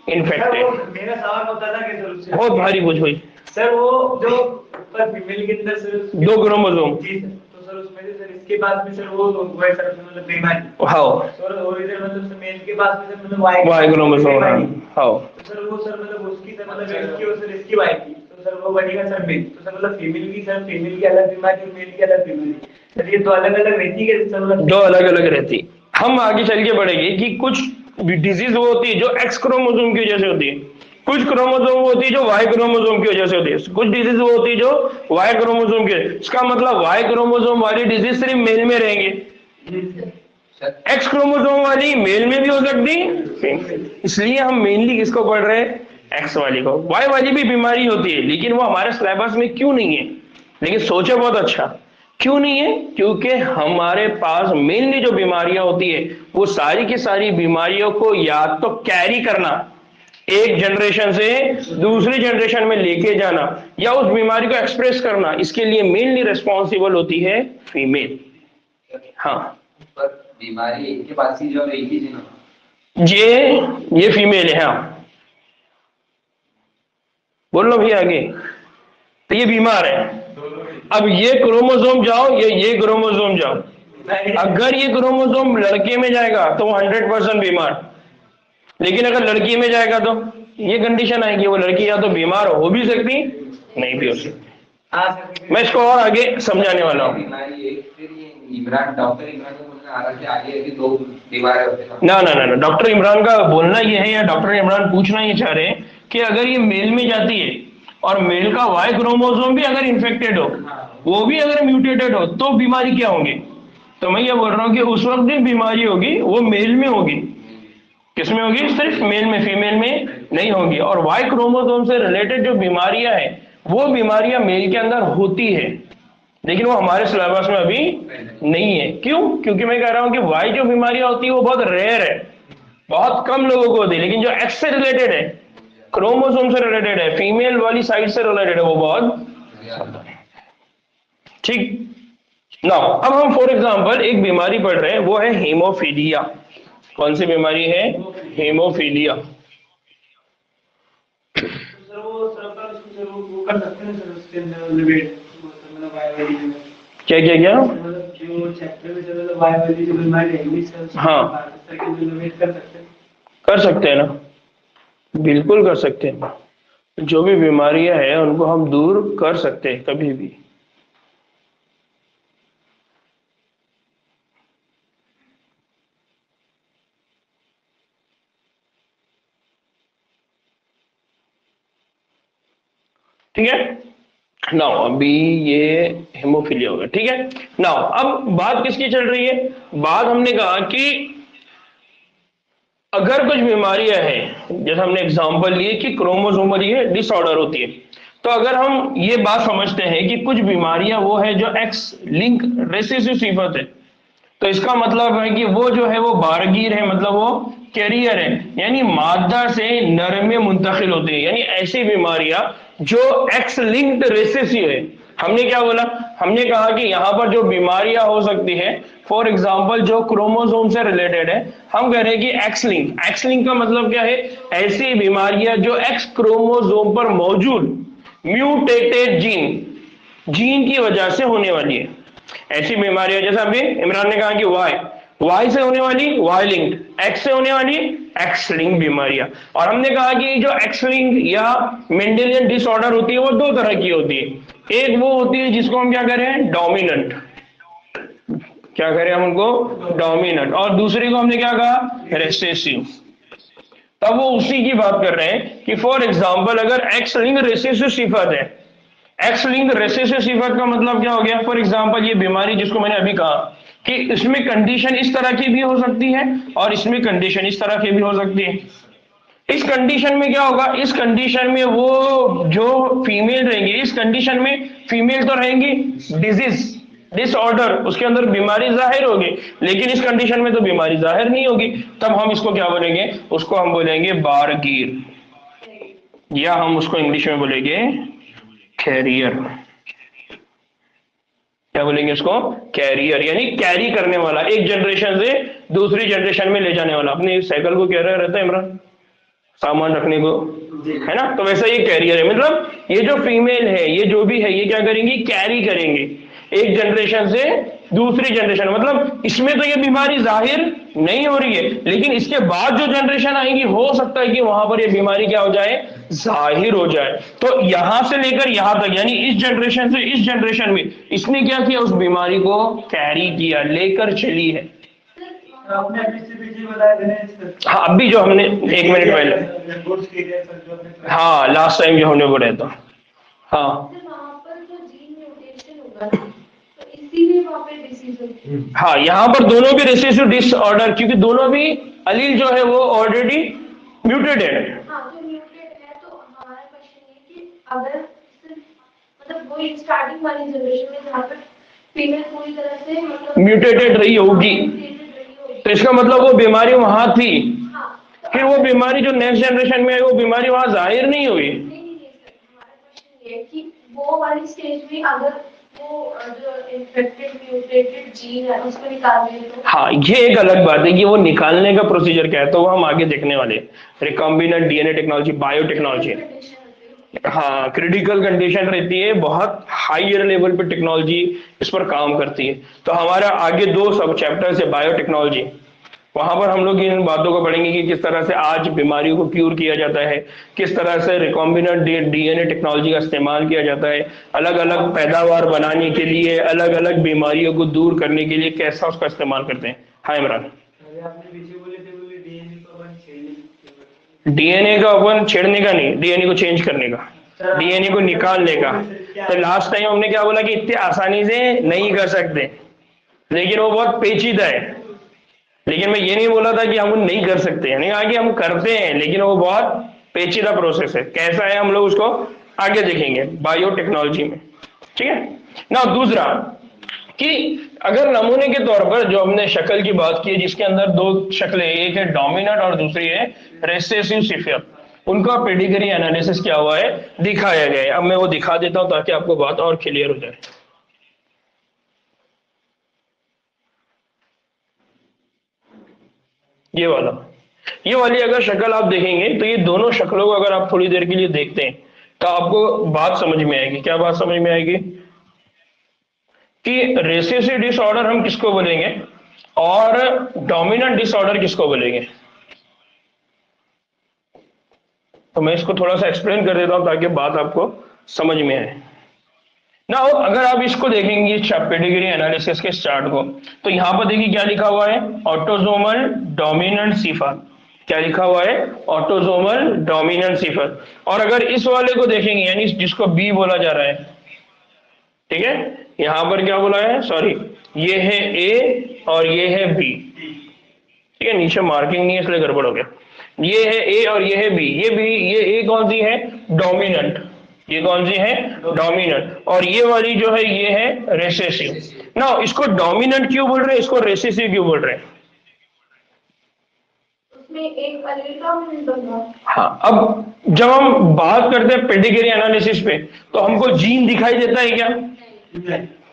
इन्फेक्टेड। मेरा सवाल होता था कि सर उससे बहुत भारी पूछ भाई। सर वो जो ऊपर फीमेल के अंदर सर दो क्रोमोसोम। जी सर, तो सर उसमें से सर इसके पास में सर वो सर मतलब बीमारी हाँ सर, और इधर मतलब सर मेल के पास में सर मतलब वाई क्रोमोसोम। हाँ तो सर वो सर मतलब उसकी सर मतलब इसकी और सर इसकी वाई की, तो सर वो बनेगा सर मेल, तो सर मतलब फीमेल की अलग बीमारी और मेल की अलग बीमारी, सर ये दो अलग अलग रहती है सर मतलब दो अलग अलग रहती। हम आगे चल के पढ़ेंगे कि कुछ डिजीज वो होती है जो एक्स क्रोमोसोम की वजह से होती है, कुछ क्रोमोसोम वो होती है जो वाई क्रोमोसोम की वजह से होती है, कुछ डिजीज वो होती है जो वाई क्रोमोसोम के। इसका मतलब वाई क्रोमोसोम वाली डिजीज सिर्फ मेल में रहेंगे, एक्स क्रोमोसोम वाली मेल में भी हो सकती। इसलिए हम मेनली किसको पढ़ रहे हैं, एक्स वाली को। वाई वाली भी बीमारी होती है लेकिन वो हमारे सिलेबस में क्यों नहीं है, लेकिन सोचो बहुत अच्छा क्यों नहीं है, क्योंकि हमारे पास मेनली जो बीमारियां होती है वो सारी की सारी बीमारियों को या तो कैरी करना, एक जनरेशन से दूसरी जनरेशन में लेके जाना, या उस बीमारी को एक्सप्रेस करना, इसके लिए मेनली रिस्पॉन्सिबल होती है फीमेल। हाँ पर बीमारी एक के पास ही जो एक ही है, ये फीमेल है। हाँ बोल लो भैया आगे। तो ये बीमार है, अब ये क्रोमोसोम जाओ ये क्रोमोसोम जाओ, अगर ये क्रोमोसोम लड़के में जाएगा तो वो 100% बीमार, लेकिन अगर लड़की में जाएगा तो ये कंडीशन आएगी, वो लड़की या तो बीमार हो भी सकती नहीं भी हो सकती। मैं इसको और आगे समझाने वाला हूँ। बीमारी एक फिर ये इमरान डॉक्टर इमरान को बोलना आ रहा है आगे कि दो बीमार होते हैं। ना डॉक्टर इमरान का बोलना ये है, या डॉक्टर इमरान पूछना ये चाह रहे हैं कि अगर ये मेल में जाती है और मेल का वाई क्रोमोसोम भी अगर इन्फेक्टेड हो, वो भी अगर म्यूटेटेड हो, तो बीमारी क्या होगी। तो मैं ये बोल रहा हूँ कि उस वक्त जो बीमारी होगी वो मेल में होगी, किसमें होगी, सिर्फ मेल में, फीमेल में नहीं होगी। और वाई क्रोमोसोम से रिलेटेड जो बीमारियां हैं वो बीमारियां मेल के अंदर होती है, लेकिन वो हमारे सिलेबस में अभी नहीं है। क्यों, क्योंकि मैं कह रहा हूं कि वाई जो बीमारियां होती है वो बहुत रेयर है, बहुत कम लोगों को होती है, लेकिन जो एक्स से रिलेटेड है, क्रोमोसोम से रिलेटेड है, फीमेल वाली साइड से रिलेटेड है, वो बहुत ठीक। नाउ अब हम फॉर एग्जांपल एक बीमारी पढ़ रहे हैं, वो है हीमोफीलिया। कौन सी बीमारी है, हीमोफीलिया। सर वो सर वो कर सकते हैं सर उसके अंदर वेट मतलब वाई वाली क्या क्या क्या मतलब जो चैप्टर में सर मतलब वाई वाली जो बीमारी है इंग्लिश सर हाँ सर के अंदर वेट कर सकते हैं ना, बिल्कुल कर सकते हैं। जो भी बीमारियां हैं उनको हम दूर कर सकते हैं कभी भी। ठीक है। नाउ अभी ये हेमोफीलिया होगा, ठीक है। नाउ अब बात किसकी चल रही है, बात हमने कहा कि अगर कुछ बीमारियां हैं, जैसे हमने एग्जांपल लिए कि क्रोमोसोमल ये डिसऑर्डर होती है, तो अगर हम ये बात समझते हैं कि कुछ बीमारियां वो है जो एक्स लिंक रेसेसिव सिफत है, तो इसका मतलब है कि वो जो है वो बारगीर है, मतलब वो कैरियर है, यानी मादा से नर में मुंतकिल होती है, यानी ऐसी बीमारियां जो एक्स लिंक्ड रेसेसिव है। हमने क्या बोला, हमने कहा कि यहां पर जो बीमारियां हो सकती है, फॉर एग्जांपल जो क्रोमोसोम से रिलेटेड है, हम कह रहे हैं कि एक्स लिंक का मतलब क्या है, ऐसी बीमारियां जो एक्स क्रोमोसोम पर मौजूद म्यूटेटेड जीन की वजह से होने वाली है। ऐसी बीमारियां जैसे अभी इमरान ने कहा कि वाई से होने वाली वाई लिंक्ड, एक्स से होने वाली एक्स लिंक बीमारियां। और हमने कहा कि जो एक्स लिंक या मेंडेलियन डिसऑर्डर होती है वो दो तरह की होती है, एक वो होती है जिसको हम क्या करें, डोमिनेंट, क्या करें हम उनको, डोमिनेंट, और दूसरी को हमने क्या कहा, रेसेसिव। तब वो उसी की बात कर रहे हैं कि फॉर एग्जाम्पल अगर एक्स लिंक रेसेसिव सिफत है, एक्स लिंक रेसेसिव सिफत का मतलब क्या हो गया, फॉर एग्जाम्पल ये बीमारी जिसको मैंने अभी कहा कि इसमें कंडीशन इस तरह की भी हो सकती है और इसमें कंडीशन इस तरह की भी हो सकती है। इस कंडीशन में क्या होगा, इस कंडीशन में वो जो फीमेल रहेंगी, इस कंडीशन में फीमेल तो रहेंगी, डिजीज डिसऑर्डर उसके अंदर बीमारी जाहिर होगी, लेकिन इस कंडीशन में तो बीमारी जाहिर नहीं होगी। तब हम इसको क्या बोलेंगे, उसको हम बोलेंगे बारगीर, या हम उसको इंग्लिश में बोलेंगे कैरियर। क्या बोलेंगे उसको, कैरियर, यानी कैरी करने वाला, एक जनरेशन से दूसरी जनरेशन में ले जाने वाला। अपने साइकिल को कैरियर रहता है इमरान, सामान रखने को, है ना, तो वैसा ये कैरियर है। मतलब ये जो फीमेल है, ये जो भी है, ये क्या करेंगी, कैरी करेंगे एक जनरेशन से दूसरी जनरेशन। मतलब इसमें तो ये बीमारी जाहिर नहीं हो रही है, लेकिन इसके बाद जो जनरेशन आएंगी हो सकता है कि वहां पर ये बीमारी क्या हो जाए, जाहिर हो जाए। तो यहां से लेकर यहां तक, यानी इस जनरेशन से इस जनरेशन में इसने क्या किया, उस बीमारी को कैरी किया, लेकर चली है। आपने पीछे बताया था ना, हाँ अभी जो हमने 1 मिनट पहले, हाँ लास्ट टाइम जो हमने बोला था, हाँ हाँ यहाँ पर दोनों भी रेसेसिव डिसऑर्डर, क्योंकि दोनों भी अलील जो है वो ऑलरेडी म्यूटेड है। हाँ, जो म्यूटेड है, तो हमारा क्वेश्चन ये कि अगर मतलब वो स्टार्टिंग वाली जनरेशन में जहाँ पर फीमेल पूरी तरह से मतलब म्यूटेटेड रही होगी, तो इसका मतलब वो बीमारी वहां थी, फिर वो बीमारी जो नेक्स्ट जनरेशन में आई वो बीमारी वहां जाहिर नहीं हुई। नहीं सर, हमारा क्वेश्चन ये है कि वो वाली स्टेज में अगर वो जो इन्फेक्टेड म्यूटेटेड जीन है उसको निकाल दें तो, हाँ ये एक अलग बात है कि वो निकालने का प्रोसीजर क्या है, तो वो हम आगे देखने वाले हैं। रिकॉम्बिनेंट डीएनए टेक्नोलॉजी, बायोटेक्नोलॉजी, हाँ क्रिटिकल कंडीशन रहती है, बहुत हायर लेवल पे टेक्नोलॉजी इस पर काम करती है। तो हमारा आगे 2 सब चैप्टर्स है बायोटेक्नोलॉजी, वहां पर हम लोग इन बातों को पढ़ेंगे कि किस तरह से आज बीमारियों को क्यूर किया जाता है, किस तरह से रिकॉम्बिनेंट डीएनए टेक्नोलॉजी का इस्तेमाल किया जाता है, अलग अलग पैदावार बनाने के लिए, अलग अलग बीमारियों को दूर करने के लिए कैसा उसका इस्तेमाल करते हैं। हाँ इमरान, डीएनए का अपन छेड़ने का नहीं, डीएनए को चेंज करने का, डीएनए को निकालने का। तो लास्ट टाइम हमने क्या बोला कि इतने आसानी से नहीं कर सकते, लेकिन वो बहुत पेचीदा है। लेकिन मैं ये नहीं बोला था कि हम नहीं कर सकते, यानी आगे हम करते हैं, लेकिन वो बहुत पेचीदा प्रोसेस है। कैसा है हम लोग उसको आगे देखेंगे बायोटेक्नोलॉजी में, ठीक है ना। दूसरा कि अगर नमूने के तौर पर जो हमने शक्ल की बात की, जिसके अंदर 2 शक्लें, एक है डोमिनेंट और दूसरी है रेसेसिव सिफियत, उनका पेडिग्री एनालिसिस क्या हुआ है, दिखाया गया है। अब मैं वो दिखा देता हूं ताकि आपको बात और क्लियर हो जाए। ये वाली अगर शक्ल आप देखेंगे तो ये दोनों शक्लों को अगर आप थोड़ी देर के लिए देखते हैं तो आपको बात समझ में आएगी। क्या बात समझ में आएगी कि रेसेसिव डिसऑर्डर हम किसको बोलेंगे और डोमिनेंट डिसऑर्डर किसको बोलेंगे। तो मैं इसको थोड़ा सा एक्सप्लेन कर देता हूं ताकि बात आपको समझ में आए ना। अगर आप इसको देखेंगे पेडिग्री एनालिसिस के चार्ट को, तो यहां पर देखिए क्या लिखा हुआ है, ऑटोसोमल डोमिनेंट सिफत। क्या लिखा हुआ है, ऑटोसोमल डोमिनेंट सिफत। और अगर इस वाले को देखेंगे, यानी जिसको बी बोला जा रहा है, ठीक है, यहां पर क्या बोला है, सॉरी ये है ए और ये है बी, ठीक है, नीचे मार्किंग नहीं है इसलिए गड़बड़ हो गया। ये है ए और ये है बी, ये बी, ये ए कौन सी है, डोमिनेंट, ये कौन सी है, डोमिनेंट, और ये वाली जो है ये है रेसेसिव। ना इसको डोमिनेंट क्यों बोल रहे हैं, इसको रेसेसिव क्यों बोल रहे हैं, उसमें एक एलील का होगा। हाँ, अब जब हम बात करते हैं पेडिग्री एनालिसिस पे तो हमको जीन दिखाई देता है क्या,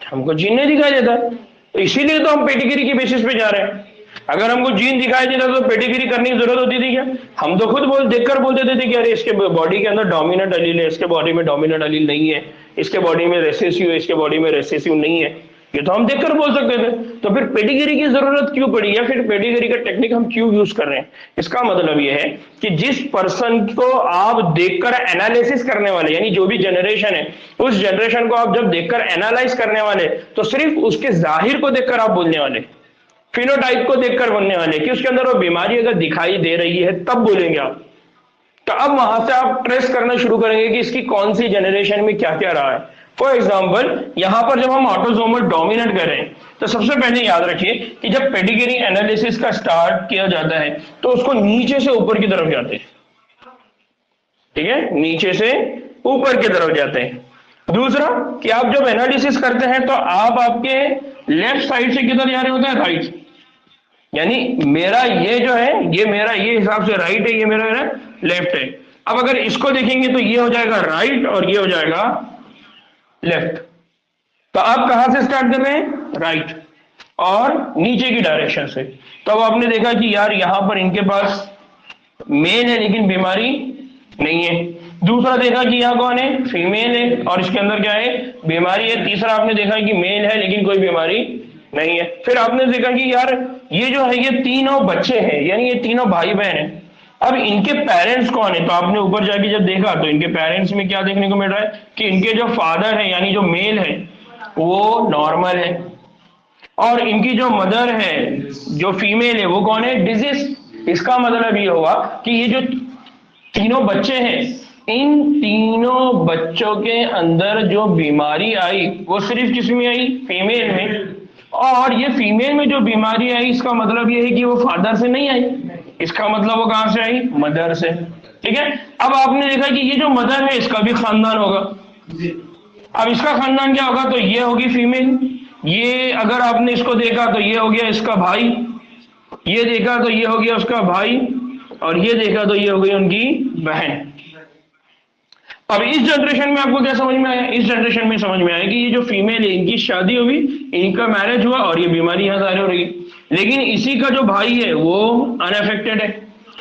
हमको जीन नहीं दिखाई देता, तो इसीलिए तो हम पेडिग्री की बेसिस पे जा रहे हैं। अगर हमको जीन दिखाई देता तो पेडिग्री करने की जरूरत होती थी क्या, हम तो खुद देखकर बोल देते थे कि अरे इसके बॉडी के अंदर डोमिनेंट एलील है, इसके बॉडी में डोमिनेंट एलील नहीं है, इसके बॉडी में रेसेसिव है, इसके बॉडी में रेसेसिव नहीं है। ये तो हम देखकर बोल सकते थे। तो फिर पेडिग्री की जरूरत क्यों पड़ी, या फिर पेडिग्री का टेक्निक हम क्यों यूज कर रहे हैं? इसका मतलब ये है कि जिस पर्सन को आप देखकर एनालिसिस करने वाले, यानी जो भी जनरेशन है उस जनरेशन को आप जब देखकर एनालाइज करने वाले, तो सिर्फ उसके जाहिर को देखकर आप बोलने वाले, फिनोटाइप को देखकर बोलने वाले कि उसके अंदर वो बीमारी अगर दिखाई दे रही है तब बोलेंगे आप। तो अब वहां से आप ट्रेस करना शुरू करेंगे कि इसकी कौन सी जनरेशन में क्या क्या रहा है। फॉर एग्जाम्पल यहां पर जब हम ऑटोसोमल डोमिनेंट कर रहे हैं, तो सबसे पहले याद रखिए कि जब पेडिग्री एनालिसिस का स्टार्ट किया जाता है तो उसको नीचे से ऊपर की तरफ जाते हैं, ठीक है, नीचे से ऊपर की तरफ जाते हैं। दूसरा कि आप जब एनालिसिस करते हैं तो आप आपके लेफ्ट साइड से किधर जा रहे होते हैं, राइट, यानी मेरा ये जो है ये मेरा ये हिसाब से राइट है, ये मेरा लेफ्ट है। अब अगर इसको देखेंगे तो ये हो जाएगा राइट और ये हो जाएगा लेफ्ट। तो आप कहां से स्टार्ट कर रहे हैं, राइट, और नीचे की डायरेक्शन से। तो अब आपने देखा कि यार यहां पर इनके पास मेल है लेकिन बीमारी नहीं है। दूसरा देखा कि यहां कौन है, फीमेल है और इसके अंदर क्या है, बीमारी है। तीसरा आपने देखा कि मेल है लेकिन कोई बीमारी नहीं है। फिर आपने देखा कि यार ये जो है ये तीनों बच्चे हैं, यानी ये तीनों भाई बहन हैं। अब इनके पेरेंट्स कौन है, तो आपने ऊपर जाके जब देखा तो इनके पेरेंट्स में क्या देखने को मिल रहा है कि इनके जो फादर है यानी जो मेल है वो नॉर्मल है, और इनकी जो मदर है जो फीमेल है वो कौन है, डिजीज। इसका मतलब ये हुआ कि ये जो तीनों बच्चे हैं, इन तीनों बच्चों के अंदर जो बीमारी आई वो सिर्फ किसमें आई, फीमेल में। और ये फीमेल में जो बीमारी आई इसका मतलब ये है कि वो फादर से नहीं आई, इसका मतलब वो कहां से आई, मदर से, ठीक है। अब आपने देखा कि ये जो मदर है इसका भी खानदान होगा। अब इसका खानदान क्या होगा, तो ये होगी फीमेल, ये अगर आपने इसको देखा तो ये हो गया इसका भाई, ये देखा तो ये हो गया उसका भाई, और ये देखा तो ये हो गई उनकी बहन। अब इस जनरेशन में आपको क्या समझ में आया, इस जनरेशन में समझ में आया कि ये जो फीमेल है इनकी शादी हुई, इनका मैरिज हुआ और ये बीमारी यहां जारी हो रही है। लेकिन इसी का जो भाई है वो अनअफेक्टेड है,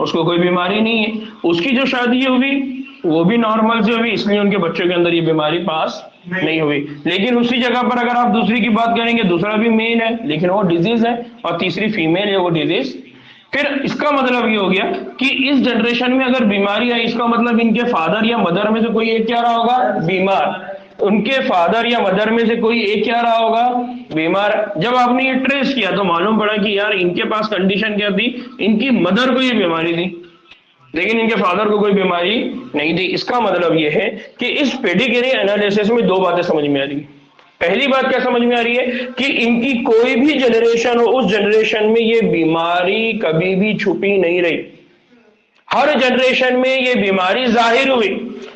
उसको कोई बीमारी नहीं है, उसकी जो शादी हुई वो भी नॉर्मल से हुई, इसलिए उनके बच्चों के अंदर ये बीमारी पास नहीं हुई। लेकिन उसी जगह पर अगर आप दूसरी की बात करेंगे, दूसरा भी मेल है लेकिन वो डिजीज है, और तीसरी फीमेल है वो डिजीज। फिर इसका मतलब ये हो गया कि इस जनरेशन में अगर बीमारी आई इसका मतलब इनके फादर या मदर में से कोई एक क्या रहा होगा, बीमार, उनके फादर या मदर में से कोई एक क्या रहा होगा, बीमार। जब आपने ये ट्रेस किया तो मालूम पड़ा कि यार इनके पास कंडीशन क्या थी, इनकी मदर को ये बीमारी थी लेकिन इनके फादर को कोई बीमारी नहीं थी। इसका मतलब यह है कि इस पेडिग्री एनालिसिस में दो बातें समझ में आ रही है। पहली बात क्या समझ में आ रही है कि इनकी कोई भी जनरेशन हो उस जनरेशन में ये बीमारी कभी भी छुपी नहीं रही, हर जनरेशन में ये बीमारी जाहिर हुई।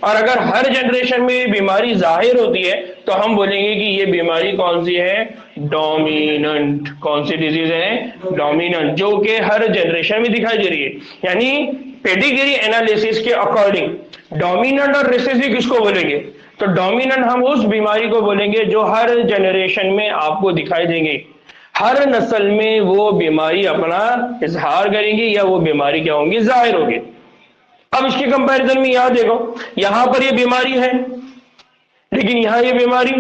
और अगर हर जनरेशन में ये बीमारी जाहिर होती है तो हम बोलेंगे कि ये बीमारी कौन सी है, डोमिनेंट। कौन सी डिजीज है, डोमिनेंट, जो कि हर जनरेशन में दिखाई दे रही है। यानी पेडिग्री एनालिसिस के अकॉर्डिंग डोमिनेंट और रिसेसिव किसको बोलेंगे, तो डोमिनेंट हम उस बीमारी को बोलेंगे जो हर जनरेशन में आपको दिखाई देंगे, हर नस्ल में वो बीमारी अपना इजहार करेंगी या वो बीमारी क्या होंगी, जाहिर होगी। अब इसके कंपैरिजन में यहां देखो, यहां पर ये बीमारी है लेकिन यहां ये बीमारी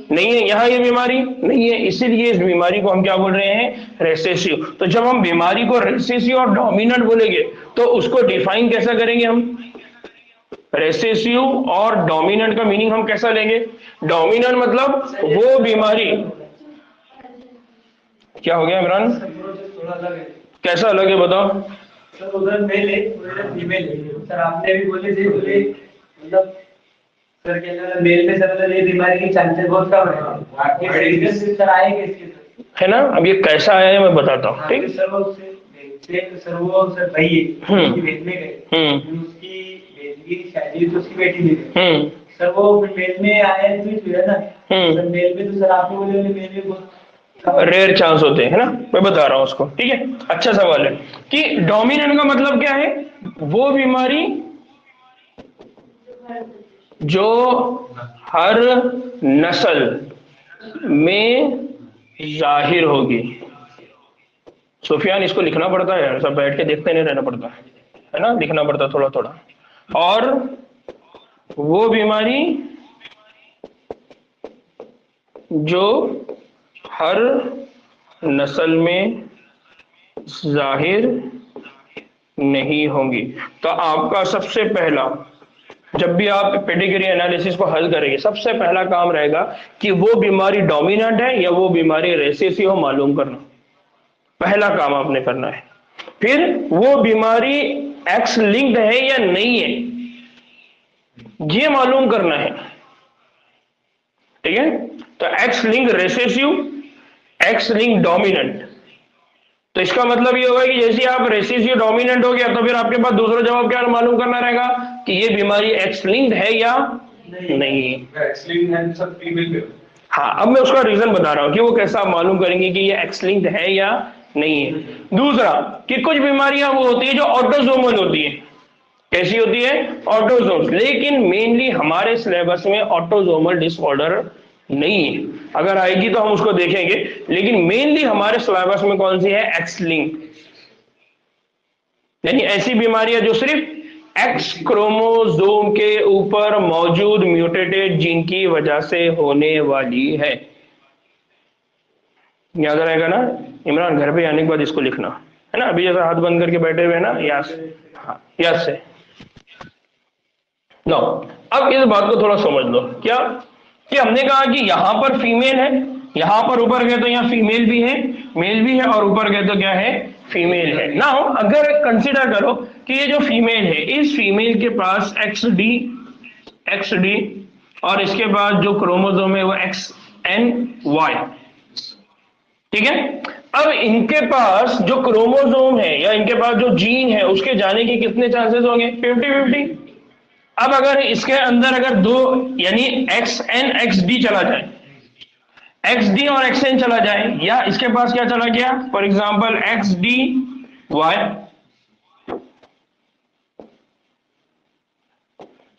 नहीं है, यहां ये बीमारी नहीं है, इसीलिए इस बीमारी को हम क्या बोल रहे हैं, रेसेसिव। तो जब हम बीमारी को रेसेसिव और डोमिनेंट बोलेंगे तो उसको डिफाइन कैसा करेंगे हम, रेसेसिव और डोमिनेंट का मीनिंग हम कैसा लेंगे, डोमिनेंट मतलब वो बीमारी, क्या हो गया इमरान, थोड़ा अलग है। कैसा अलग है बताओ। सर उधर मेल है, उधर फीमेल है। सर आपने अभी बोले थे, बोले मतलब सर के अंदर मेल में सर ये बीमारी की चांसेस बहुत कम है, ये रीजन सर आएंगे इसके है ना। अब ये कैसा है मैं बताता हूँ, ठीक। सर वो सर भाई है, उसकी भेज में गए, उसकी बेटी की शादी तो उसकी बेटी में सर वो मेल में आए तो है ना, सर मेल में तो सर आपने बोले मेल में बहुत रेयर चांस होते हैं, है ना, मैं बता रहा हूं उसको, ठीक है। अच्छा सवाल है कि डोमिनेंट का मतलब क्या है, वो बीमारी जो हर नस्ल में जाहिर होगी। सुफियान इसको लिखना पड़ता है यार, सब बैठ के देखते नहीं रहना पड़ता है ना, लिखना पड़ता थोड़ा थोड़ा। और वो बीमारी जो हर नस्ल में जाहिर नहीं होंगी। तो आपका सबसे पहला, जब भी आप पेडिग्री एनालिसिस को हल करेंगे, सबसे पहला काम रहेगा कि वो बीमारी डोमिनेंट है या वो बीमारी रेसेसिव हो मालूम करना। पहला काम आपने करना है। फिर वो बीमारी एक्स लिंक्ड है या नहीं है ये मालूम करना है। ठीक है, तो x link recessive, x link dominant. तो इसका मतलब ये होगा कि जैसे आप रेसेसिव डोमिनेंट हो गया तो फिर आपके पास दूसरा जवाब क्या मालूम करना रहेगा कि ये बीमारी एक्स लिंक्ड है या नहीं है। एक्स लिंक्ड है सब फीमेल पे। हाँ, अब मैं उसका रीजन बता रहा हूं कि वो कैसा आप मालूम करेंगे कि ये एक्स लिंक्ड है या नहीं है। दूसरा कि कुछ बीमारियां वो होती है जो ऑटोसोमल होती है। कैसी होती है? ऑटोसोमल। लेकिन मेनली हमारे सिलेबस में ऑटोसोमल डिसऑर्डर नहीं है, अगर आएगी तो हम उसको देखेंगे। लेकिन मेनली हमारे सिलेबस में कौन सी है? एक्स लिंक, यानी ऐसी बीमारियां जो सिर्फ एक्स क्रोमोसोम के ऊपर मौजूद म्यूटेटेड जीन की वजह से होने वाली है। याद रहेगा ना इमरान? घर पे आने के बाद इसको लिखना है ना। अभी जैसा हाथ बंद करके बैठे हुए ना, यस, हाँ यस से नो। अब इस बात को थोड़ा समझ लो। क्या कि हमने कहा कि यहां पर फीमेल है, यहां पर ऊपर गए तो यहाँ फीमेल भी है, मेल भी है, और ऊपर गए तो क्या है? फीमेल है ना। अगर कंसीडर करो कि ये जो फीमेल है, इस फीमेल के पास एक्स डी और इसके बाद जो क्रोमोसोम है वो XNY। ठीक है, अब इनके पास जो क्रोमोसोम है या इनके पास जो जीन है उसके जाने के कितने चांसेस होंगे? 50-50। अब अगर इसके अंदर अगर दो यानी XN XD चला जाए, XD और XN चला जाए, या इसके पास क्या चला गया? फॉर एग्जाम्पल XDY,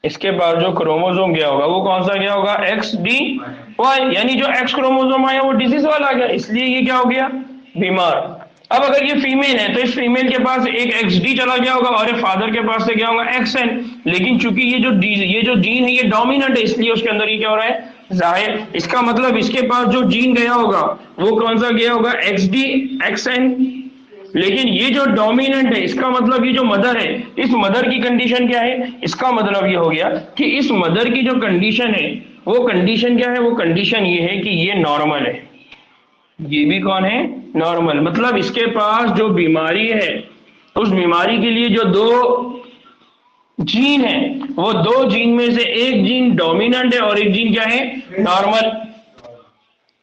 इसके पास जो क्रोमोसोम गया होगा वो कौन सा गया होगा? XDY, यानी जो X क्रोमोसोम आया वो डिजीज वाला आ गया, इसलिए ये क्या हो गया? बीमार। अब अगर ये फीमेल है तो इस फीमेल के पास एक XD चला गया होगा और फादर के पास से क्या होगा? XN। लेकिन चूंकि ये जो जीन है ये डोमिनेंट है, इसलिए उसके अंदर ये क्या हो रहा है? जाहिर। इसका मतलब इसके पास जो जीन गया होगा वो कौन सा गया होगा? XD XN। लेकिन ये जो डोमिनेंट है, इसका मतलब ये जो मदर है, इस मदर की कंडीशन क्या है? इसका मतलब ये हो गया कि इस मदर की जो कंडीशन है वो कंडीशन क्या है? वो कंडीशन ये है कि ये नॉर्मल है। ये भी कौन है? नॉर्मल। मतलब इसके पास जो बीमारी है उस बीमारी के लिए जो दो जीन है वो दो जीन में से एक जीन डोमिनेंट है और एक जीन क्या है? नॉर्मल।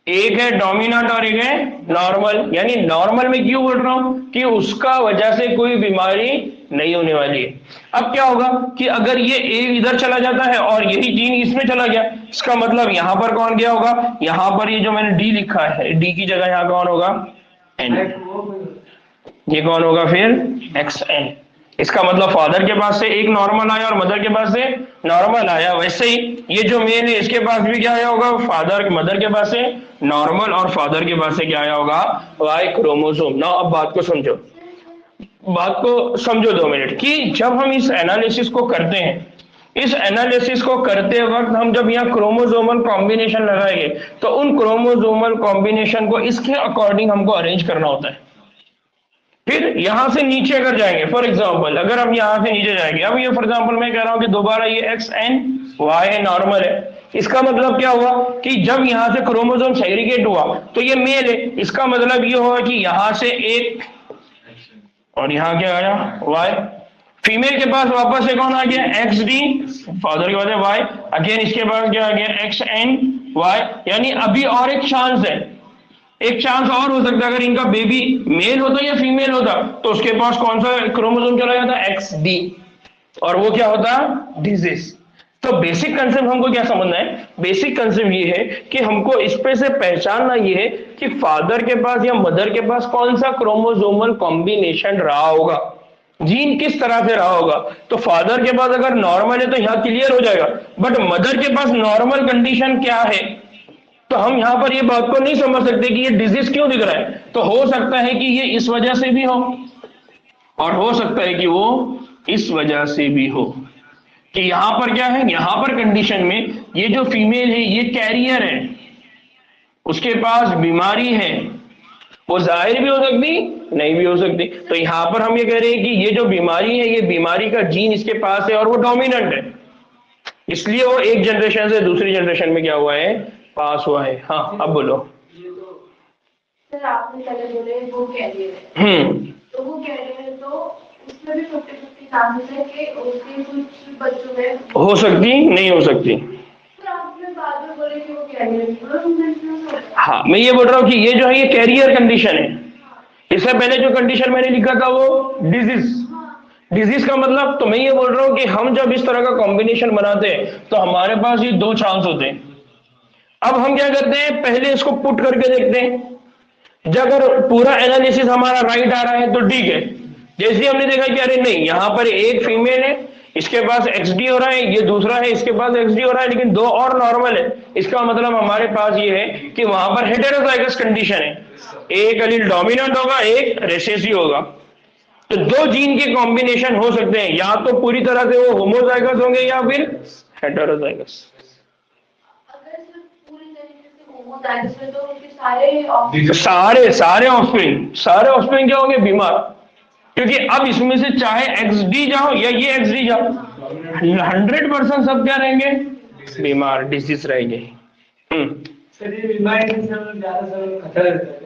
एक है डोमिनेंट और एक है नॉर्मल। यानी नॉर्मल में क्यों बोल रहा हूं कि उसका वजह से कोई बीमारी नहीं होने वाली है। अब क्या होगा कि अगर ये एक इधर चला जाता है और यही जीन इसमें चला गया, इसका मतलब यहां पर कौन गया होगा? यहां पर ये जो मैंने डी लिखा है, डी की जगह यहां कौन होगा? एन। ये कौन होगा फिर? XN। इसका मतलब फादर के पास से एक नॉर्मल आया और मदर के पास से नॉर्मल आया। वैसे ही ये जो मेल है इसके पास भी क्या आया होगा? मदर के पास से नॉर्मल और फादर के पास से क्या आया होगा? Y chromosome. ना अब बात को समझो 2 मिनट कि जब हम इस एनालिसिस को करते हैं, इस एनालिसिस को करते वक्त हम जब यहाँ क्रोमोसोमल कॉम्बिनेशन लगाएंगे तो उन क्रोमोसोमल कॉम्बिनेशन को इसके अकॉर्डिंग हमको अरेंज करना होता है। फिर यहां से नीचे अगर जाएंगे, फॉर एग्जांपल अगर हम यहां से नीचे जाएंगे, अब ये फॉर एग्जांपल मैं कह रहा हूं कि दोबारा ये XNY है, नॉर्मल है। इसका मतलब क्या हुआ कि जब यहां से क्रोमोसोम सेग्रीगेट हुआ तो ये मेल है। इसका मतलब ये हुआ कि यहां से एक और यहां क्या आया? Y। फीमेल के पास वापस से कौन आ गया? XD। फादर के पास है Y। अगेन इसके पास क्या आ गया? XNY। यानी अभी और एक चांस है, एक चांस और हो सकता है। अगर इनका बेबी मेल होता या फीमेल होता तो उसके पास कौन सा क्रोमोसोम चला जाता? XD, और वो क्या होता? डिजीज। तो बेसिक कंसेप्ट हमको क्या समझना है? बेसिक कंसेप्ट ये है कि हमको इस पे से पहचानना ये है कि फादर के पास या मदर के पास कौन सा क्रोमोसोमल कॉम्बिनेशन रहा होगा, जीन किस तरह से रहा होगा। तो फादर के पास अगर नॉर्मल है तो यहां क्लियर हो जाएगा, बट मदर के पास नॉर्मल कंडीशन क्या है तो हम यहां पर ये बात को नहीं समझ सकते कि ये डिजीज क्यों दिख रहा है। तो हो सकता है कि ये इस वजह से भी हो और हो सकता है कि वो इस वजह से भी हो कि यहां पर क्या है, यहां पर कंडीशन में ये जो फीमेल है ये कैरियर है, उसके पास बीमारी है, वो जाहिर भी हो सकती, नहीं भी हो सकती। तो यहां पर हम ये कह रहे हैं कि ये जो बीमारी है, ये बीमारी का जीन इसके पास है और वो डोमिनेंट है, इसलिए वो एक जनरेशन से दूसरी जनरेशन में क्या हुआ है, पास हुआ है। हाँ अब बोलो। सर आपने पहले बोले वो कैरियर है, तो वो कैरियर है तो उसमें भी 50-50 चांसेस है कि उसके कुछ बच्चों में हो सकती, नहीं हो सकती। सर आपने बाद में बोले कि वो कैरियर है। हाँ मैं ये बोल रहा हूँ कि ये जो है ये कैरियर कंडीशन है। इससे पहले जो कंडीशन मैंने लिखा था वो डिजीज, डिजीज का मतलब, तो मैं ये बोल रहा हूँ कि हम जब इस तरह का कॉम्बिनेशन बनाते हैं तो हमारे पास ये दो चांस होते हैं। अब हम क्या करते हैं, पहले इसको पुट करके देखते हैं, जब अगर पूरा एनालिसिस हमारा राइट आ रहा है तो ठीक है। जैसे हमने देखा कि अरे नहीं, यहां पर एक फीमेल है, इसके पास एक्सडी हो रहा है, ये दूसरा है इसके पास एक्सडी हो रहा है, लेकिन दो और नॉर्मल है, इसका मतलब हमारे पास ये है कि वहां पर हेटेरोजाइगस कंडीशन है, एक एलील डोमिनेंट होगा, एक रिसेसिव होगा। तो दो जीन के कॉम्बिनेशन हो सकते हैं, या तो पूरी तरह से वो होमोजाइगस होंगे या फिर हेटेरोजाइगस। अगर सर पूरी तरीके से होमोजाइगस है तो उनके सारे सारे ऑफस्प्रिंग क्या होंगे, बीमार। क्योंकि अब इसमें से चाहे एक्सडी जाओ या ये एक्सडी जाओ, 100% सब क्या रहेंगे, बीमार, डिजीज रहेंगे। सर ये बीमारी से ज्यादा सर खतरा रहता है।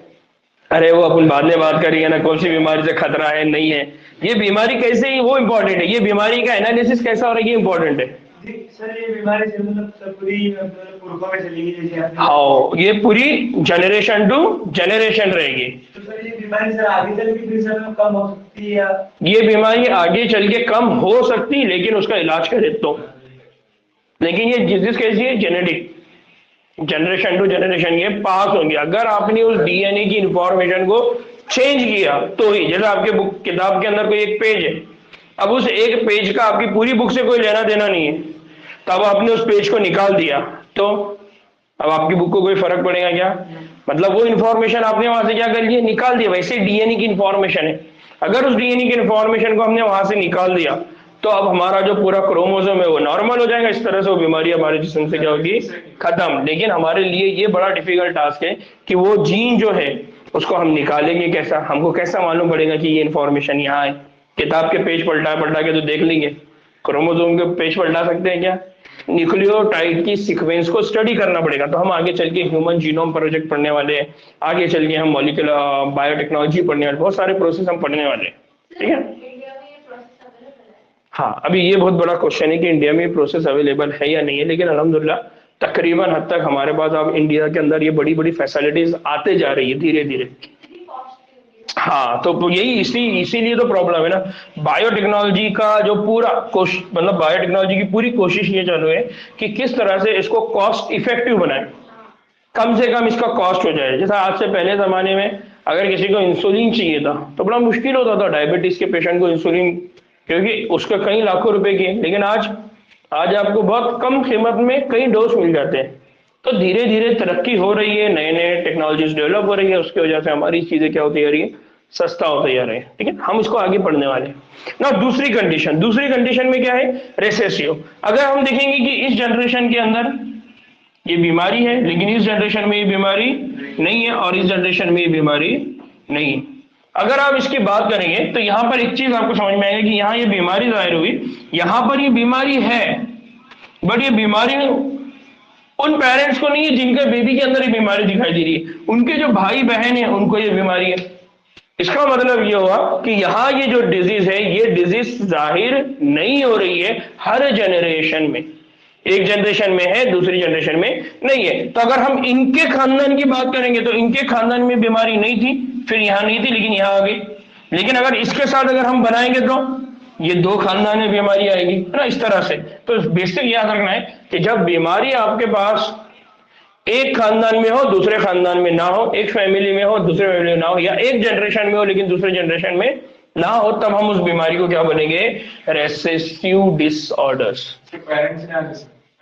अरे वो अपन बाद में बात करेंगे ना, कौन सी बीमारी से खतरा है नहीं है, ये बीमारी कैसे ही वो इंपॉर्टेंट है, ये बीमारी का एनालिसिस कैसा हो रहा है ये इंपॉर्टेंट है। सर ये बीमारी से मतलब पूरी पुरखों में चलेगी जैसे आपने, हाँ ये पूरी जनरेशन टू जनरेशन रहेगी। तो सर ये बीमारी सर आगे चल के फिर सर कम हो सकती है या ये बीमारी आगे चल के कम हो सकती, लेकिन उसका इलाज करे तो। लेकिन ये डिजीज कैसी है, जेनेटिक, जनरेशन टू जनरेशन ये पास होंगे। अगर आपने उस डीएनए की इंफॉर्मेशन को चेंज किया तो ही, जैसे आपके बुक किताब के अंदर कोई एक पेज है, अब उस एक पेज का आपकी पूरी बुक से कोई लेना देना नहीं है, तो अब आपने उस पेज को निकाल दिया तो अब आपकी बुक को कोई फर्क पड़ेगा क्या, मतलब वो इंफॉर्मेशन आपने वहां से क्या कर लिया, निकाल दिया। वैसे डीएनए की इंफॉर्मेशन है, अगर उस डीएनए की इंफॉर्मेशन को हमने वहां से निकाल दिया तो अब हमारा जो पूरा क्रोमोसोम है वो नॉर्मल हो जाएगा, इस तरह से वो बीमारी हमारे जिस्म से क्या होगी, खत्म। लेकिन हमारे लिए ये बड़ा डिफिकल्ट टास्क है कि वो जीन जो है उसको हम निकालेंगे कैसा, हमको कैसा मालूम पड़ेगा कि ये इंफॉर्मेशन यहाँ है। किताब के पेज पलटा के तो देख लेंगे, क्रोमोसोम के पेज पलटा सकते हैं क्या, न्यूक्लियोटाइड की सीक्वेंस को स्टडी करना पड़ेगा। तो हम आगे चल के ह्यूमन जीनोम प्रोजेक्ट पढ़ने वाले हैं, आगे चल के हम मॉलिक्यूलर बायोटेक्नोलॉजी पढ़ने वाले, बहुत सारे प्रोसेस हम पढ़ने वाले हैं, ठीक है। हाँ अभी ये बहुत बड़ा क्वेश्चन है कि इंडिया में प्रोसेस अवेलेबल है या नहीं है, लेकिन अल्हम्दुलिल्लाह तकरीबन हद तक हमारे पास अब इंडिया के अंदर ये बड़ी बड़ी फैसिलिटीज आते जा रही है धीरे धीरे। हाँ तो यही इसीलिए तो प्रॉब्लम है ना, बायोटेक्नोलॉजी का जो पूरा मतलब बायोटेक्नोलॉजी की पूरी कोशिश ये चालू है कि किस तरह से इसको कॉस्ट इफेक्टिव बनाए, कम से कम इसका कॉस्ट हो जाए। जैसा आज से पहले जमाने में अगर किसी को इंसुलिन चाहिए था तो बड़ा मुश्किल होता था डायबिटीज के पेशेंट को इंसुलिन, क्योंकि उसका कई लाखों रुपए की, लेकिन आज आपको बहुत कम कीमत में कई डोज मिल जाते हैं। तो धीरे धीरे तरक्की हो रही है, नए नए टेक्नोलॉजीज डेवलप हो रही है, उसकी वजह से हमारी चीजें क्या होती जा रही है, सस्ता होते जा रहे हैं, ठीक है। हम इसको आगे पढ़ने वाले हैं ना। दूसरी कंडीशन में क्या है, रेसेसिव। अगर हम देखेंगे कि इस जनरेशन के अंदर ये बीमारी है, लेकिन इस जनरेशन में ये बीमारी नहीं है और इस जनरेशन में ये बीमारी नहीं है, अगर आप इसकी बात करेंगे तो यहां पर एक चीज आपको समझ में आएगी कि यहाँ ये बीमारी जाहिर हुई, यहां पर ये बीमारी है, बट ये बीमारी उन पेरेंट्स को नहीं है जिनके बेबी के अंदर ये बीमारी दिखाई दे रही है, उनके जो भाई बहन है उनको ये बीमारी है। इसका मतलब ये हुआ कि यहाँ ये जो डिजीज है, ये डिजीज जाहिर नहीं हो रही है हर जनरेशन में, एक जनरेशन में है दूसरी जनरेशन में नहीं है। तो अगर हम इनके खानदान की बात करेंगे तो इनके खानदान में बीमारी नहीं थी, फिर यहां नहीं थी, लेकिन यहां आ गई। लेकिन अगर इसके साथ अगर हम बनाएंगे तो ये दो खानदान में बीमारी आएगी, है ना, इस तरह से। तो बेसिक याद रखना है कि जब बीमारी आपके पास एक खानदान में हो दूसरे खानदान में ना हो, एक फैमिली में हो दूसरे फैमिली में ना हो, या एक जनरेशन में हो लेकिन दूसरे जनरेशन में ना हो, तब हम उस बीमारी को क्या बनेंगे, रेसेसिव डिसऑर्डर्स।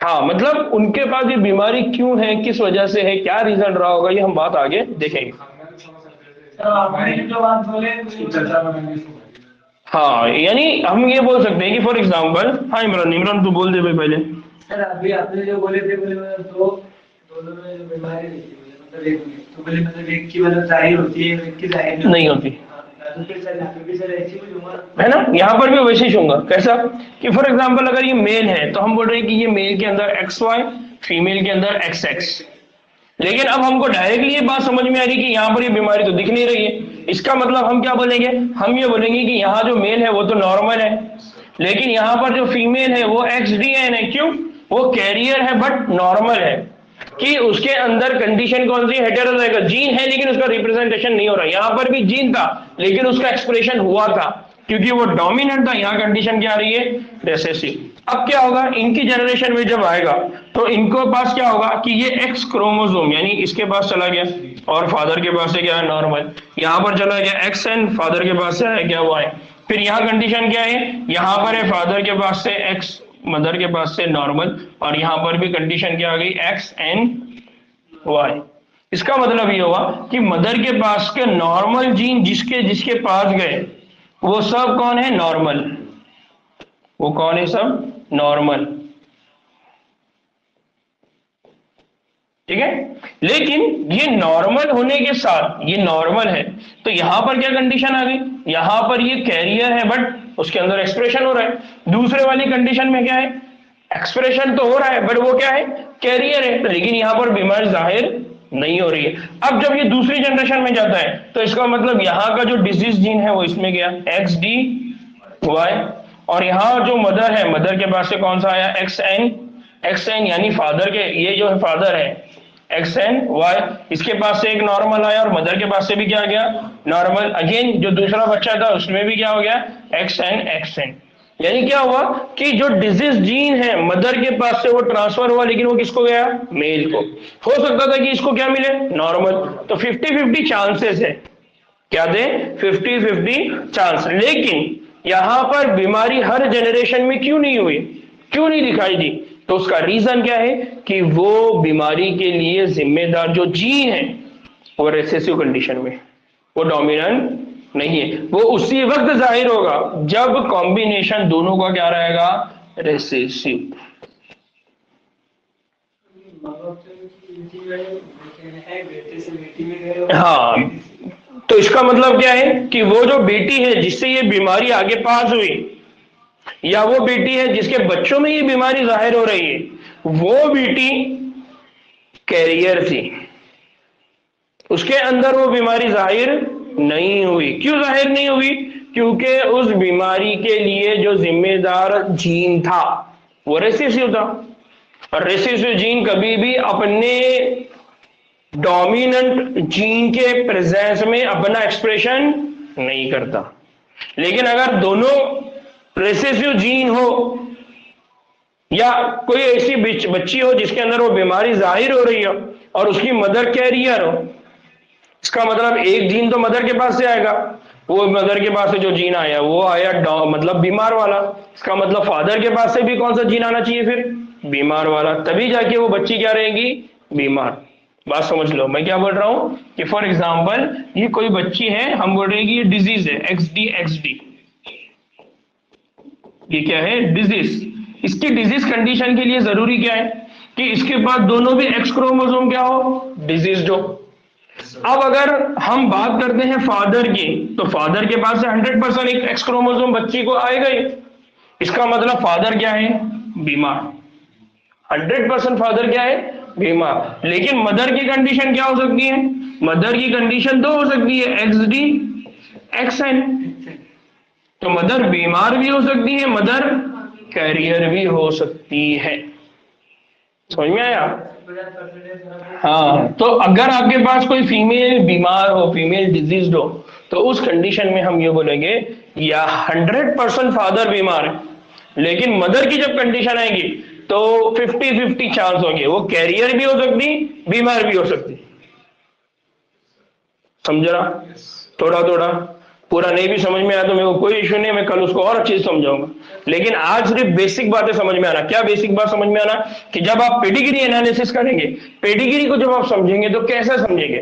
हाँ मतलब उनके पास ये बीमारी क्यों है, किस वजह से है, क्या रीजन रहा होगा, ये हम बात आगे देखेंगे। हाँ यानी हम ये बोल सकते हैं कि फॉर एग्जाम्पल, हाँ इमरान तू बोल दे भाई पहले। सर अभी आपने जो बोले थे दोनों में जो बीमारी तो बोले मतलब एक की मतलब जाहिर होती है, एक की जाहिर नहीं होती तो फिर सर यहाँ पे भी सर ऐसे कुछ होगा है ना। यहाँ पर भी वैसे ही होगा। कैसा कि फॉर एग्जांपल अगर ये मेल है तो हम बोल रहे हैं कि ये मेल के अंदर XY, फीमेल के अंदर XX। लेकिन अब हमको डायरेक्टली ये बात समझ में आ रही कि यहाँ पर ये बीमारी तो दिख नहीं रही है। इसका मतलब हम क्या बोलेंगे, हम ये बोलेंगे कि यहाँ जो मेल है वो तो नॉर्मल है, लेकिन यहाँ पर जो फीमेल है वो XDN है। क्यों? वो कैरियर है बट नॉर्मल है, कि उसके अंदर कंडीशन कौन सी, हेटेरोजाइगस जीन है लेकिन उसका रिप्रेजेंटेशन नहीं हो रहा। यहाँ पर भी जीन था लेकिन उसका एक्सप्रेशन हुआ था क्योंकि वो डोमिनेंट था। यहाँ कंडीशन क्या आ रही है, रिसेसिव। अब क्या होगा, इनकी जनरेशन में जब आएगा तो इनको पास क्या होगा कि ये X क्रोमोसोम यानी इसके पास चला गया और फादर के पास से क्या है, नॉर्मल। यहाँ पर चला गया XN, फादर के पास से है क्या, Y। फिर यहाँ कंडीशन क्या है, यहाँ पर है फादर के पास से X, मदर के पास से नॉर्मल, और यहाँ पर भी कंडीशन क्या आ गई, XNY। इसका मतलब ये हुआ कि मदर के पास के नॉर्मल जीन जिसके जिसके पास गए वो सब कौन है, नॉर्मल। वो कौन है, सब नॉर्मल। ठीक है। लेकिन ये नॉर्मल होने के साथ, ये नॉर्मल है तो यहां पर क्या कंडीशन आ गई, यहां पर ये कैरियर है बट उसके अंदर एक्सप्रेशन हो रहा है। दूसरे वाली कंडीशन में क्या है, एक्सप्रेशन तो हो रहा है बट वो क्या है, कैरियर है, लेकिन यहां पर बीमारी जाहिर नहीं हो रही है। अब जब ये दूसरी जनरेशन में जाता है तो इसका मतलब यहाँ का जो डिजीज जीन है वो इसमें गया, XDY, और यहाँ जो मदर है, मदर के पास से कौन सा आया, XN यानी फादर के, ये जो है फादर है XNY, इसके पास से एक नॉर्मल आया और मदर के पास से भी क्या आ गया, नॉर्मल। अगेन जो दूसरा बच्चा था उसमें भी क्या हो गया, XN। यानी क्या हुआ कि जो डिजीज जीन है मदर के पास से वो ट्रांसफर हुआ, लेकिन वो किसको गया, मेल को। हो सकता था कि इसको क्या मिले, नॉर्मल। तो 50-50 चांसेस है, क्या दे, 50-50 चांस। लेकिन यहां पर बीमारी हर जनरेशन में क्यों नहीं हुई, क्यों नहीं दिखाई दी, तो उसका रीजन क्या है कि वो बीमारी के लिए जिम्मेदार जो जीन है वो रिसेसिव कंडीशन में, वो डोमिनेंट नहीं है। वो उसी वक्त जाहिर होगा जब कॉम्बिनेशन दोनों का क्या रहेगा, रिसेसिव। हाँ, तो इसका मतलब क्या है कि वो जो बेटी है जिससे ये बीमारी आगे पास हुई, या वो बेटी है जिसके बच्चों में ये बीमारी जाहिर हो रही है, वो बेटी कैरियर थी, उसके अंदर वो बीमारी जाहिर नहीं हुई। क्यों जाहिर नहीं हुई, क्योंकि उस बीमारी के लिए जो जिम्मेदार जीन था वो रेसेसिव था, और रेसेसिव जीन कभी भी अपने डोमिनेंट जीन के प्रेजेंस में अपना एक्सप्रेशन नहीं करता। लेकिन अगर दोनों रेसेसिव जीन हो या कोई ऐसी बच्ची हो जिसके अंदर वो बीमारी जाहिर हो रही हो और उसकी मदर कैरियर हो, इसका मतलब एक जीन तो मदर के पास से आएगा, वो मदर के पास से जो जीन आया वो आया मतलब बीमार वाला। इसका मतलब फादर के पास से भी कौन सा जीन आना चाहिए, फिर बीमार वाला, तभी जाके वो बच्ची क्या रहेगी, बीमार। बात समझ लो मैं क्या बोल रहा हूं कि फॉर एग्जाम्पल ये कोई बच्ची है, हम बोल रहे हैं कि ये डिजीज है XD, ये क्या है, डिजीज। इसकी डिजीज कंडीशन के लिए जरूरी क्या है कि इसके पास दोनों भी X क्रोमोसोम क्या हो, डिजीज हो। अब अगर हम बात करते हैं फादर की, तो फादर के पास से 100% एक X क्रोमोसोम बच्ची को आएगा ही। इसका मतलब फादर क्या है, बीमार, 100% फादर क्या है, बीमार। लेकिन मदर की कंडीशन क्या हो सकती है, मदर की कंडीशन दो हो सकती है, XD XN। तो मदर बीमार भी हो सकती है, मदर कैरियर भी हो सकती है। समझ में आया? हाँ, तो अगर आपके पास कोई फीमेल बीमार हो, फीमेल डिजीज हो, तो उस कंडीशन में हम ये बोलेंगे या 100% फादर बीमार है, लेकिन मदर की जब कंडीशन आएगी तो 50-50 चांस होंगे, वो कैरियर भी हो सकती, बीमार भी हो सकती। समझा? थोड़ा थोड़ा, पूरा नहीं भी समझ में आया तो मेरे को कोई इश्यू नहीं, मैं कल उसको और अच्छे से समझाऊंगा। लेकिन आज सिर्फ बेसिक बातें समझ में आना। क्या बेसिक बात समझ में आना कि जब आप पेडिग्री एनालिसिस करेंगे, पेडिग्री को जब आप समझेंगे तो कैसे समझेंगे।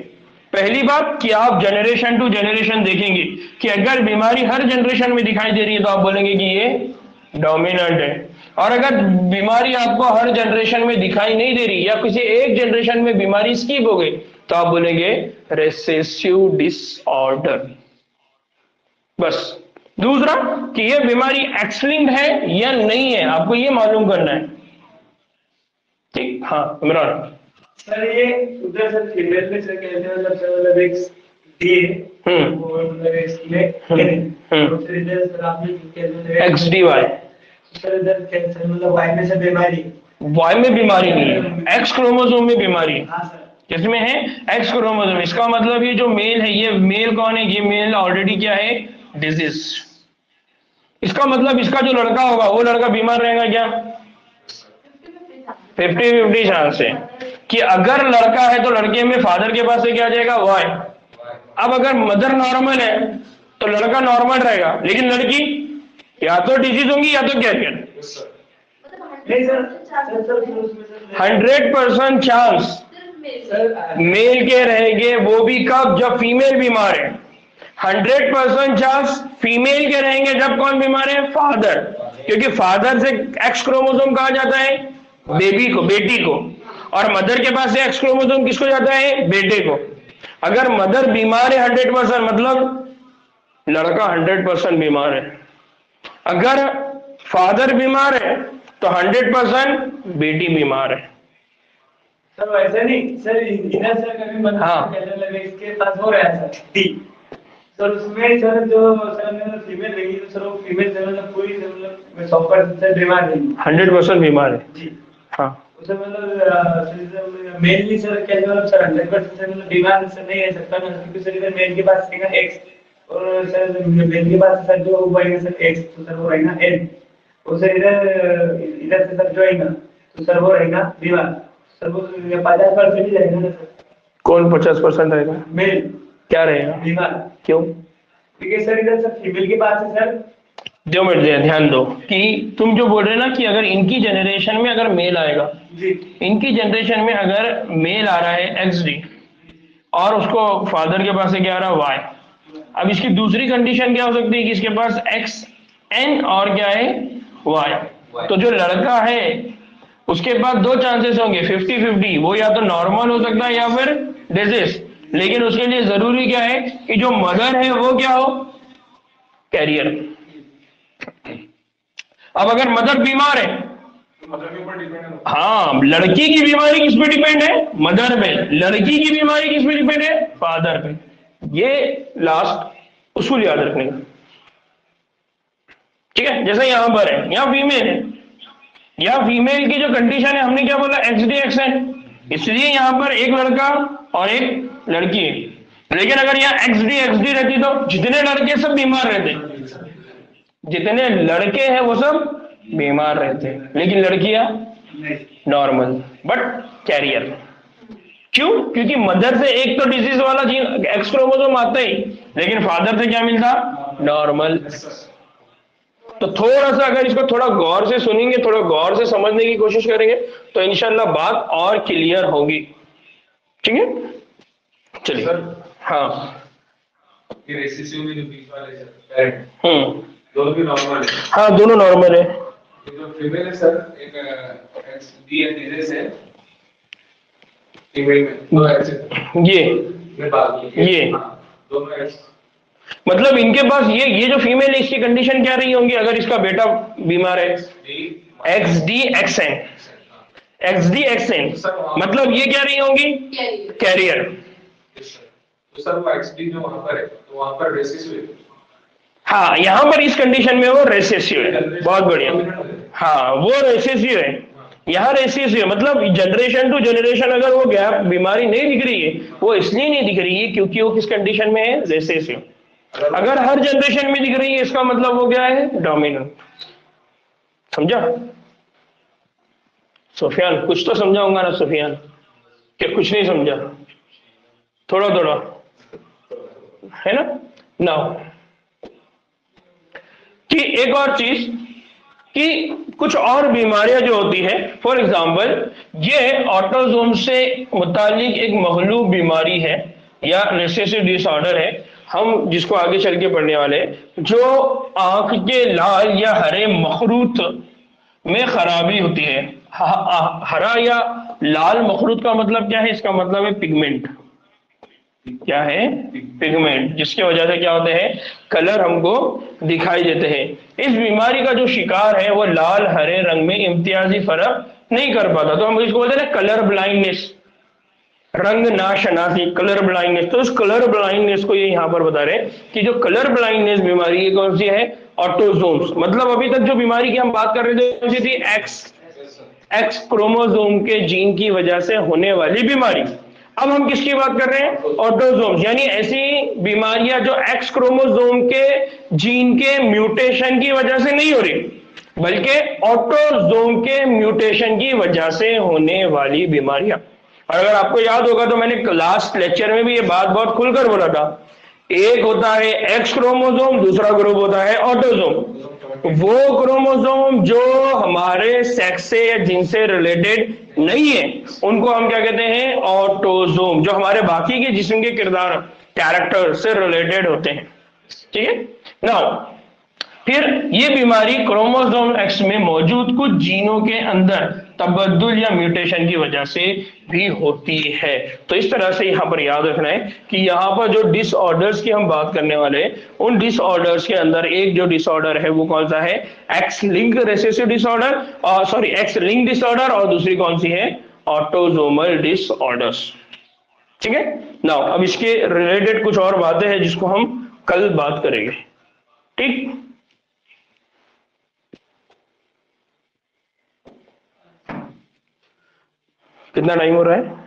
पहली बात कि आप जनरेशन टू जनरेशन देखेंगे कि अगर बीमारी हर जनरेशन में दिखाई दे रही है तो आप बोलेंगे कि ये डोमिनेंट है, और अगर बीमारी आपको हर जनरेशन में दिखाई नहीं दे रही या किसी एक जनरेशन में बीमारी स्किप हो गई तो तो आप बोलेंगे रिसेसिव डिसऑर्डर। बस। दूसरा कि ये बीमारी एक्स लिंक्ड है या नहीं है, आपको ये मालूम करना है। ठीक, हाँ इमरान। सर ये उधर सर फीमेल में सर कहते हैं मतलब एक डी और मतलब इसमें तो सर इधर सर आपने कहते हैं एक्स डी वाई। सर इधर कैंसर मतलब वाई में से बीमारी, वाई में बीमारी नहीं है, एक्स क्रोमोसोम में बीमारी है। हाँ सर। किसमें है? X chromosome. इसका मतलब ये जो मेल है, ये मेल कौन है? ये मेल ऑलरेडी क्या है? डिजीज। इसका मतलब इसका जो लड़का होगा वो लड़का बीमार रहेगा क्या? 50-50 चांस है कि अगर लड़का है तो लड़के में फादर के पास से क्या आ जाएगा? वाई। अब अगर मदर नॉर्मल है तो लड़का नॉर्मल रहेगा, लेकिन लड़की या तो डिजीज होंगी या तो कैरियर। 100% चांस मेल के रहेंगे, वो भी कब? जब फीमेल बीमार है। 100% चांस फीमेल के रहेंगे जब कौन बीमार है? फादर। क्योंकि फादर से एक्स क्रोमोसोम कहा जाता है बेबी को, बेटी को, और मदर के पास से एक्स क्रोमोसोम किसको जाता है? बेटे को। अगर मदर बीमार है 100%, मतलब लड़का 100% बीमार है। अगर फादर बीमार है तो 100% बेटी बीमार है। सर वैसे नहीं सर, इधर सर कभी मतलब हाँ। कहने लगे इसके पास हो रहा है सर डी, सर उसमें सर जो सर फीमेल रहेगी तो सर वो फीमेल सर मतलब पूरी मतलब 100% बीमार रहेगी, 100% बीमार है जी। हाँ। सर मतलब मेनली सर क्या मतलब सर 100% सर मतलब बीमार सर नहीं रह सकता ना, क्योंकि सर इधर मेल के पास रहेगा एक्स और सर मेल के पास सर जो रहेगा सर एक्स, तो सर वो रहेगा एन, और सर इधर से सर जो आएगा तो सर वो रहेगा बीमार। सर वो 50% ही रहेगा ना सर। कौन 50% रहेगा? मेल क्या रहेगा? बीमार। क्यों? क्योंकि सर इधर सर फीमेल के पास है सर। दो मिनट ध्यान दो कि तुम जो बोल रहे ना कि अगर इनकी जनरेशन में अगर मेल आएगा, जी इनकी जनरेशन में अगर मेल आ रहा है एक्स डी और उसको फादर के पास से क्या आ रहा है? वाई। अब इसकी दूसरी कंडीशन क्या हो सकती है कि इसके पास एक्स एन और क्या है? वाई। तो जो लड़का है उसके पास दो चांसेस होंगे 50-50, वो या तो नॉर्मल हो सकता है या फिर डिजीज। लेकिन उसके लिए जरूरी क्या है कि जो मदर है वो क्या हो? कैरियर। अब अगर मदर बीमार है, हाँ, लड़की की बीमारी किस पे डिपेंड है? मदर पे। लड़की की बीमारी किस पे डिपेंड है? फादर पे। ये लास्ट उसूल याद रखने का, ठीक है? जैसे यहां पर है, यहां फीमेल है, यहां फीमेल की जो कंडीशन है हमने क्या बोला? X D X N. इसलिए यहां पर एक लड़का और एक लड़की है। लेकिन अगर यहाँ एक्स डी रहती तो जितने लड़के सब बीमार रहते, जितने लड़के हैं वो सब बीमार रहते, लेकिन लड़कियां नॉर्मल बट कैरियर। क्यों? क्योंकि मदर से एक तो डिजीज वाला जीन एक्स क्रोमोसोम आता ही, लेकिन फादर से क्या मिलता? नॉर्मल। तो थोड़ा सा अगर इसको थोड़ा गौर से सुनेंगे, थोड़ा गौर से समझने की कोशिश करेंगे तो इंशाल्लाह बात और क्लियर होगी। ठीक है, चलिए। हाँ, ये रेसिसिव में जो बीच वाले सर दोनों भी नॉर्मल है। हाँ दोनों नॉर्मल है। ये जो फीमेल है सर, एक एक्स डी एन डिजीज है फीमेल में, दो एक्स ये बात ये दोनों एक्स, मतलब इनके पास ये जो फीमेल है इसकी कंडीशन क्या रही होंगी अगर इसका बेटा बीमार है? X D X N. X D X N मतलब ये क्या रही होंगी? कैरियर। तो सर वो एक्स डी जो वहां पर है तो वहां पर रेसिसिव है। हाँ, यहां पर इस कंडीशन में वो रेसेसिव है। बहुत बढ़िया। हाँ, वो रेसेसिव है, यहाँ रेसिसिव है। मतलब जनरेशन टू जनरेशन अगर वो गैप बीमारी नहीं दिख रही है, वो इसलिए नहीं दिख रही है क्योंकि वो किस कंडीशन में है? रेसेसिव। अगर हर जनरेशन में दिख रही है इसका मतलब वो क्या है? डोमिनेंट। समझा सुफियान? कुछ तो समझाऊंगा ना सुफियान, क्या कुछ नहीं समझा? थोड़ा थोड़ा है ना। नाउ कि एक और चीज कि कुछ और बीमारियां जो होती है, फॉर एग्जाम्पल ये ऑटोजोम से मुतालिक एक मखलूक बीमारी है या रेसेसिव डिसऑर्डर है, हम जिसको आगे चल के पढ़ने वाले हैं, जो आंख के लाल या हरे मखरूत में खराबी होती है। हरा या लाल मखरूत का मतलब क्या है? इसका मतलब है पिगमेंट। क्या है? पिगमेंट, जिसकी वजह से क्या होते हैं? कलर हमको दिखाई देते हैं। इस बीमारी का जो शिकार है वो लाल हरे रंग में इम्तियाजी फर्क नहीं कर पाता, तो हम इसको बोलते हैं ना कलर ब्लाइंडनेस, रंग नाशनासी, कलर ब्लाइंडनेस। तो इस कलर ब्लाइंडनेस को ये यहाँ पर बता रहे हैं कि जो कलर ब्लाइंडनेस बीमारी है कौन सी है? ऑटोजोम्स। मतलब अभी तक जो बीमारी की हम बात कर रहे थे कौन सी थी? एक्स क्रोमोसोम के जीन की वजह से होने वाली बीमारी। अब हम किसकी बात कर रहे हैं? ऑटोजोम्स, यानी ऐसी बीमारियां जो एक्स क्रोमोसोम के जीन के म्यूटेशन की वजह से नहीं हो रही, बल्कि ऑटोजोम के म्यूटेशन की वजह से होने वाली बीमारियां। और अगर आपको याद होगा तो मैंने लास्ट लेक्चर में भी ये बात बहुत खुलकर बोला था, एक होता है एक्स क्रोमोसोम, दूसरा ग्रुप होता है ऑटोजोम। वो क्रोमोसोम जो हमारे सेक्स से या जिन से रिलेटेड नहीं है उनको हम क्या कहते हैं? ऑटोजोम। जो हमारे बाकी के जिस्म के किरदार, कैरेक्टर से रिलेटेड होते हैं। ठीक है ना? फिर ये बीमारी क्रोमोसोम एक्स में मौजूद कुछ जीनों के अंदर तबद्दुल या म्यूटेशन की वजह से भी होती है। तो इस तरह से यहां पर याद रखना है कि यहां पर जो डिसऑर्डर्स की हम बात करने वाले हैं, उन डिसऑर्डर्स के अंदर एक जो डिसऑर्डर है वो कौन सा है? एक्स लिंक रिसेसिव डिसऑर्डर, और सॉरी एक्स लिंक डिसऑर्डर, और दूसरी कौन सी है? Autosomal disorders. ठीक है ना? अब इसके रिलेटेड कुछ और बातें हैं जिसको हम कल बात करेंगे। ठीक, कितना टाइम हो रहा है?